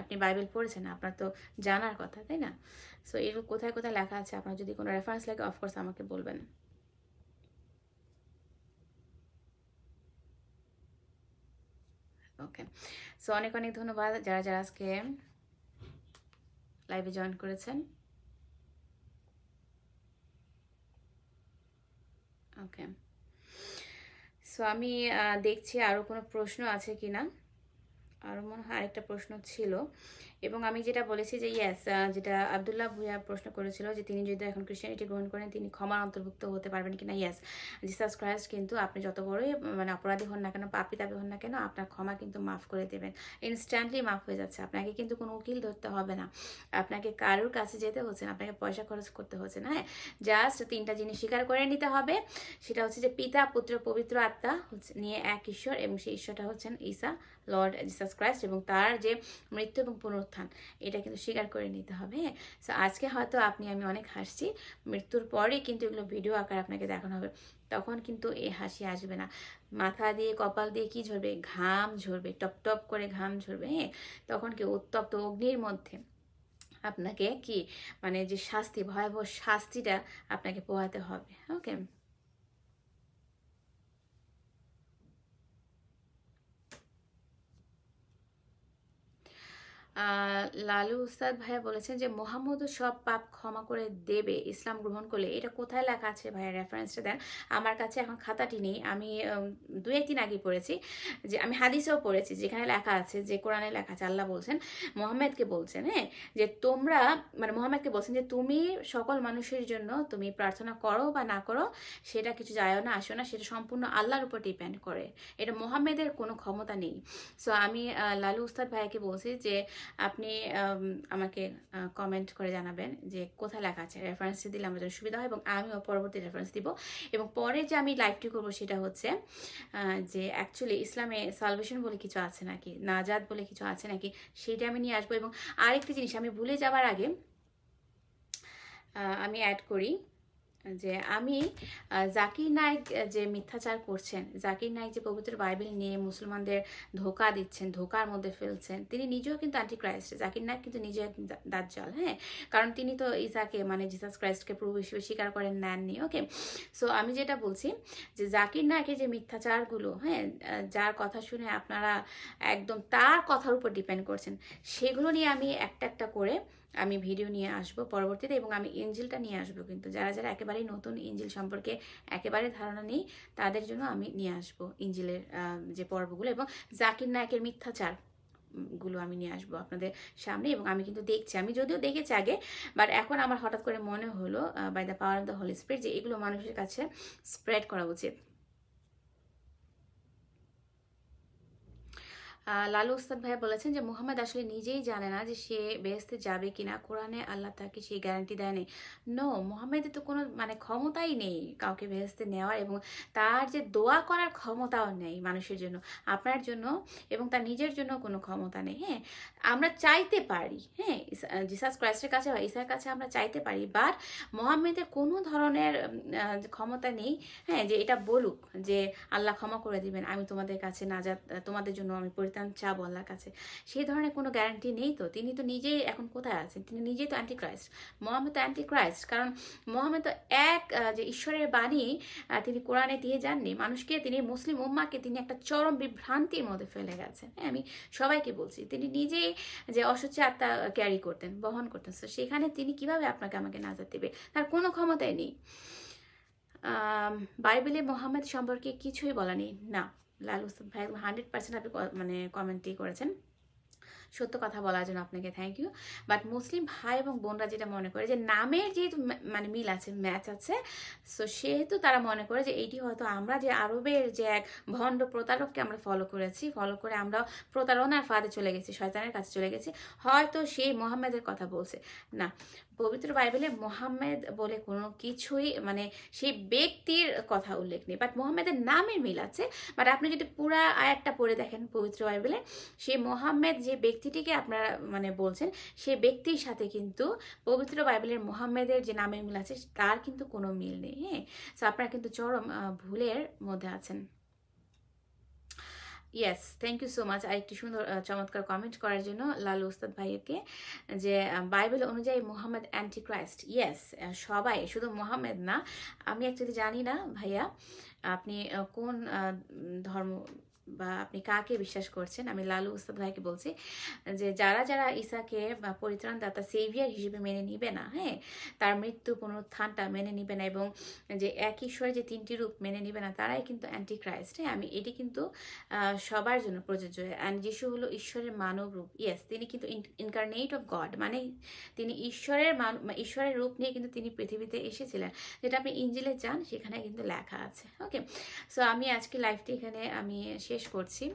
আপনি বাইবেল পড়েছেন, আপনার তো জানার কথা, তাই না? সো এর কোথায় কোথায় লেখা আছে, আপনার যদি কোনো রেফারেন্স লাগে অফকোর্স আমাকে বলবেন। ওকে, সো অনেক অনেক ধন্যবাদ যারা যারা আজকে লাইভে জয়েন করেছেন। ওকে, সো আমি দেখছি আরও কোনো প্রশ্ন আছে কি না। আরও মনে হয় আরেকটা প্রশ্ন ছিল, এবং আমি যেটা বলেছি যে ইয়েস, যেটা আবদুল্লাহ ভুইয়া প্রশ্ন করেছিল যে তিনি যদি এখন ক্রিশ্চিয়ানিটি গ্রহণ করেন তিনি ক্ষমার অন্তর্ভুক্ত হতে পারবেন কিনা। ইয়েস, জিসাস ক্রাইস্ট কিন্তু আপনি যত বড়ই মানে অপরাধী হন না কেন, পাপী দাবি হন না কেন, আপনার ক্ষমা কিন্তু মাফ করে দেবেন, ইনস্ট্যান্টলি মাফ হয়ে যাচ্ছে। আপনাকে কিন্তু কোনো উকিল ধরতে হবে না, আপনাকে কারোর কাছে যেতে হচ্ছে না, আপনাকে পয়সা খরচ করতে হচ্ছে না, হ্যাঁ। জাস্ট তিনটা জিনিস স্বীকার করে নিতে হবে, সেটা হচ্ছে যে পিতা, পুত্র, পবিত্র আত্মা হচ্ছে নিয়ে এক ঈশ্বর, এবং সেই ঈশ্বরটা হচ্ছেন ঈসা লর্ড জিসাস ক্রাইস্ট, এবং তার যে মৃত্যু এবং পুনরুত্থান, এটা কিন্তু স্বীকার করে নিতে হবে, হ্যাঁ। সো আজকে হয়তো আমি অনেক হাসছি, মৃত্যুর পরে কিন্তু এগুলো ভিডিও আকার আপনাকে দেখানো হবে, তখন কিন্তু এই হাসি আসবে না, মাথা দিয়ে কপাল দিয়ে কি ঝরবে, ঘাম ঝরবে, টপ টপ করে ঘাম ঝরবে, হ্যাঁ। তখন কি উত্তপ্ত অগ্নির মধ্যে আপনাকে কি মানে যে শাস্তি, ভয়াবহ শাস্তিটা আপনাকে পোহাতে হবে। ওকে, লালু উস্তাদ ভাইয়া বলেছেন যে মোহাম্মদও সব পাপ ক্ষমা করে দেবে ইসলাম গ্রহণ করলে, এটা কোথায় লেখা আছে ভাইয়া, রেফারেন্সটা দেন। আমার কাছে এখন খাতাটি নেই, আমি 2-1 দিন আগে পড়েছি, যে আমি হাদিসেও পড়েছি যেখানে লেখা আছে, যে কোরআনে লেখা আছে, আল্লাহ বলছেন মোহাম্মদকে বলছেন, হ্যাঁ, যে তোমরা মানে মোহাম্মদকে বলছেন যে তুমি সকল মানুষের জন্য তুমি প্রার্থনা করো বা না করো, সেটা কিছু যায় না আসো না, সেটা সম্পূর্ণ আল্লাহর উপর ডিপেন্ড করে, এটা মোহাম্মদের কোনো ক্ষমতা নেই। সো আমি লালু উস্তাদ ভাইয়াকে বলছি যে আপনি আমাকে কমেন্ট করে জানাবেন যে কোথায় লেখা আছে, রেফারেন্স দিলে আমার জন্য সুবিধা হয়, এবং আমিও পরবর্তী রেফারেন্স দিব। এবং পরে যে আমি লাইভটি করবো সেটা হচ্ছে যে অ্যাকচুয়ালি ইসলামে সালভেশন বলে কিছু আছে নাকি, নাজাত বলে কিছু আছে নাকি, সেটা আমি নিয়ে আসবো। এবং আরেকটি জিনিস আমি ভুলে যাওয়ার আগে আমি অ্যাড করি যে আমি জাকির নায়েক যে মিথ্যাচার করছেন, জাকির নায়েক যে পবিত্র বাইবেল নিয়ে মুসলমানদের ধোঁকা দিচ্ছেন, ধোঁকার মধ্যে ফেলছেন, তিনি নিজেও কিন্তু অ্যান্টিক্রাইস্ট। জাকির নায়েক কিন্তু নিজেও একজন দাজ্জাল, হ্যাঁ, কারণ তিনি তো ঈসাকে মানে জিসাস ক্রাইস্টকে প্রভু হিসেবে স্বীকার করেন নেননি। ওকে, সো আমি যেটা বলছি যে জাকির নায়েকের যে মিথ্যাচারগুলো, হ্যাঁ, যার কথা শুনে আপনারা একদম তার কথার উপর ডিপেন্ড করছেন, সেগুলো নিয়ে আমি একটা একটা করে আমি ভিডিও নিয়ে আসব পরবর্তীতে, এবং আমি ইঞ্জিলটা নিয়ে আসবো। কিন্তু যারা যারা একেবারেই নতুন ইঞ্জিল সম্পর্কে একেবারে ধারণা নেই, তাদের জন্য আমি নিয়ে আসব ইঞ্জিলের যে পর্বগুলো, এবং জাকির নায়েকের মিথ্যাচার গুলো আমি নিয়ে আসবো আপনাদের সামনে। এবং আমি কিন্তু দেখছি, আমি যদিও দেখেছি আগে, বাট এখন আমার হঠাৎ করে মনে হলো by the power of the holy spirit যে এগুলো মানুষের কাছে স্প্রেড করা উচিত। লালু উস্তাদ ভাই বলেছেন যে মুহাম্মদ আসলে নিজেই জানে না যে সে বেহেশতে যাবে কিনা, কোরআনে আল্লাহ তাকে সেই গ্যারান্টি দেয়নি। নো, মুহাম্মদের তো কোনো মানে ক্ষমতাই নেই কাউকে বেহেশতে নেওয়ার, এবং তার যে দোয়া করার ক্ষমতাও নেই মানুষের জন্য, আপনার জন্য, এবং তার নিজের জন্য কোনো ক্ষমতা নেই। হ্যাঁ, আমরা চাইতে পারি, হ্যাঁ, জিসাস ক্রাইস্টের কাছে বা ঈসার কাছে আমরা চাইতে পারি, বাট মুহাম্মদের কোনো ধরনের ক্ষমতা নেই, হ্যাঁ, যে এটা বলুক যে আল্লাহ ক্ষমা করে দিবেন, আমি তোমাদের কাছে নাজাত, তোমাদের জন্য আমি পরিত্রাণ চাবো আল্লাহর কাছে, সেই ধরনের কোনো গ্যারান্টি নেই। তো তিনি তো নিজেই এখন কোথায় আছেন, তিনি নিজেই তো অ্যান্টিক্রাইস্ট। মোহাম্মদ তো অ্যান্টিক্রাইস্ট, কারণ মোহাম্মদ তো এক যে ঈশ্বরের বাণী তিনি কোরআনে দিয়ে যাননি মানুষকে, তিনি মুসলিম উম্মাকে তিনি একটা চরম বিভ্রান্তির মধ্যে ফেলে গেছেন। হ্যাঁ, আমি সবাইকে বলছি, তিনি নিজেই যে অসুচি আত্মা ক্যারি করতেন, বহন করতেন, তো সেখানে তিনি কিভাবে আপনাকে আমাকে নাজাত দেবে, তার কোনো ক্ষমতাই নেই। বাইবেলে মোহাম্মদ সম্পর্কে কিছুই বলা নেই, না। লালু উস্তাদ ভাই 100% আপনি মানে কমেন্টই করেছেন, সত্য কথা বলার জন্য আপনাকে থ্যাংক ইউ। বাট মুসলিম ভাই এবং বোনরা যেটা মনে করে যে নামের যেহেতু মানে মিল আছে, ম্যাচ আছে, সো সেহেতু তারা মনে করে যে এইটি হয়তো আমরা যে আরবের যে এক ভণ্ড প্রতারককে আমরা ফলো করেছি, ফলো করে আমরা প্রতারণার ফাঁদে চলে গেছি, শয়তানের কাছে চলে গেছি, হয়তো সেই মোহাম্মদের কথা বলছে। না, পবিত্র বাইবেলে মোহাম্মদ বলে কোনো কিছুই মানে সেই ব্যক্তির কথা উল্লেখ নেই, বাট মোহাম্মদের নামের মিল আছে। বাট আপনি যদি পুরা আয়াতটা পড়ে দেখেন পবিত্র বাইবেলে, সেই মোহাম্মদ যে ব্যক্তিটিকে আপনারা মানে বলছেন, সেই ব্যক্তির সাথে কিন্তু পবিত্র বাইবেলের মোহাম্মদের যে নামের মিল আছে তার কিন্তু কোনো মিল নেই। হ্যাঁ, সো আপনারা কিন্তু চরম ভুলের মধ্যে আছেন। Yes, thank you so much আরেকটি সুন্দর চমৎকার কমেন্ট করার জন্য লালু উস্তাদ ভাইকে, যে বাইবেল অনুযায়ী মোহাম্মদ অ্যান্টিক্রাইস্ট। ইয়েস, সবাই, শুধু মোহাম্মদ না। আমি অ্যাকচুয়ালি জানি না ভাইয়া আপনি কোন ধর্ম বা আপনি কাকে বিশ্বাস করছেন। আমি লালু উস্তাদ ভাইকে বলছি যে যারা যারা ঈসাকে পরিত্রাণদাতা সেভিয়ার হিসেবে মেনে নিবে না, হ্যাঁ, তার মৃত্যু পুনরুত্থানটা মেনে নিবে না, এবং যে এক ঈশ্বরের যে তিনটি রূপ মেনে নিবে না, তারাই কিন্তু অ্যান্টিক্রাইস্ট। হ্যাঁ, আমি এটি কিন্তু সবার জন্য প্রযোজ্য। অ্যান্ড যিশু হলো ঈশ্বরের মানব রূপ। ইয়েস, তিনি কিন্তু ইনকারনেট অফ গড, মানে তিনি ঈশ্বরের রূপ নিয়ে কিন্তু তিনি পৃথিবীতে এসেছিলেন, যেটা আপনি ইঞ্জিলে যান সেখানে কিন্তু লেখা আছে। ওকে, সো আমি আজকে লাইভটি এখানে আমি শেষ করছি।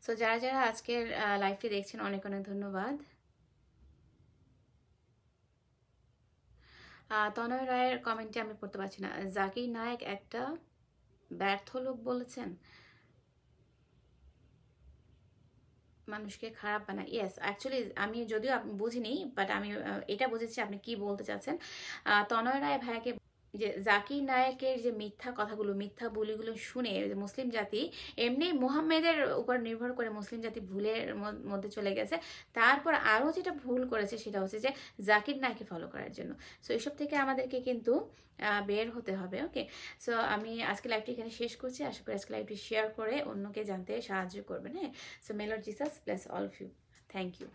সো যারা যারা আজকের লাইভটি দেখছেন অনেক অনেক ধন্যবাদ। তনয় রায়ের কমেন্টে আমি পড়তে পারছি না। জাকির নায়েক একটা ব্যর্থ লোক বলেছেন, মানুষকে খারাপ বানায়। ইয়েস, অ্যাকচুয়ালি আমি যদিও বুঝিনি, বাট আমি এটা বুঝেছি আপনি কি বলতে চাচ্ছেন। তনয় রায় ভাইয়াকে যে জাকির নায়েকের যে মিথ্যা কথাগুলো, মিথ্যা বলিগুলো শুনে মুসলিম জাতি এমনি মুহাম্মদের উপর নির্ভর করে মুসলিম জাতি ভুলের মধ্যে চলে গেছে, তারপর আরও যেটা ভুল করেছে সেটা হচ্ছে যে জাকির নায়েককে ফলো করার জন্য। সো এইসব থেকে আমাদেরকে কিন্তু বের হতে হবে। ওকে, সো আমি আজকে লাইভটি এখানে শেষ করছি। আশা করি আজকে লাইভটি শেয়ার করে অন্যকে জানতে সাহায্য করবেন। হ্যাঁ, so may Lord Jesus bless all of you. Thank you.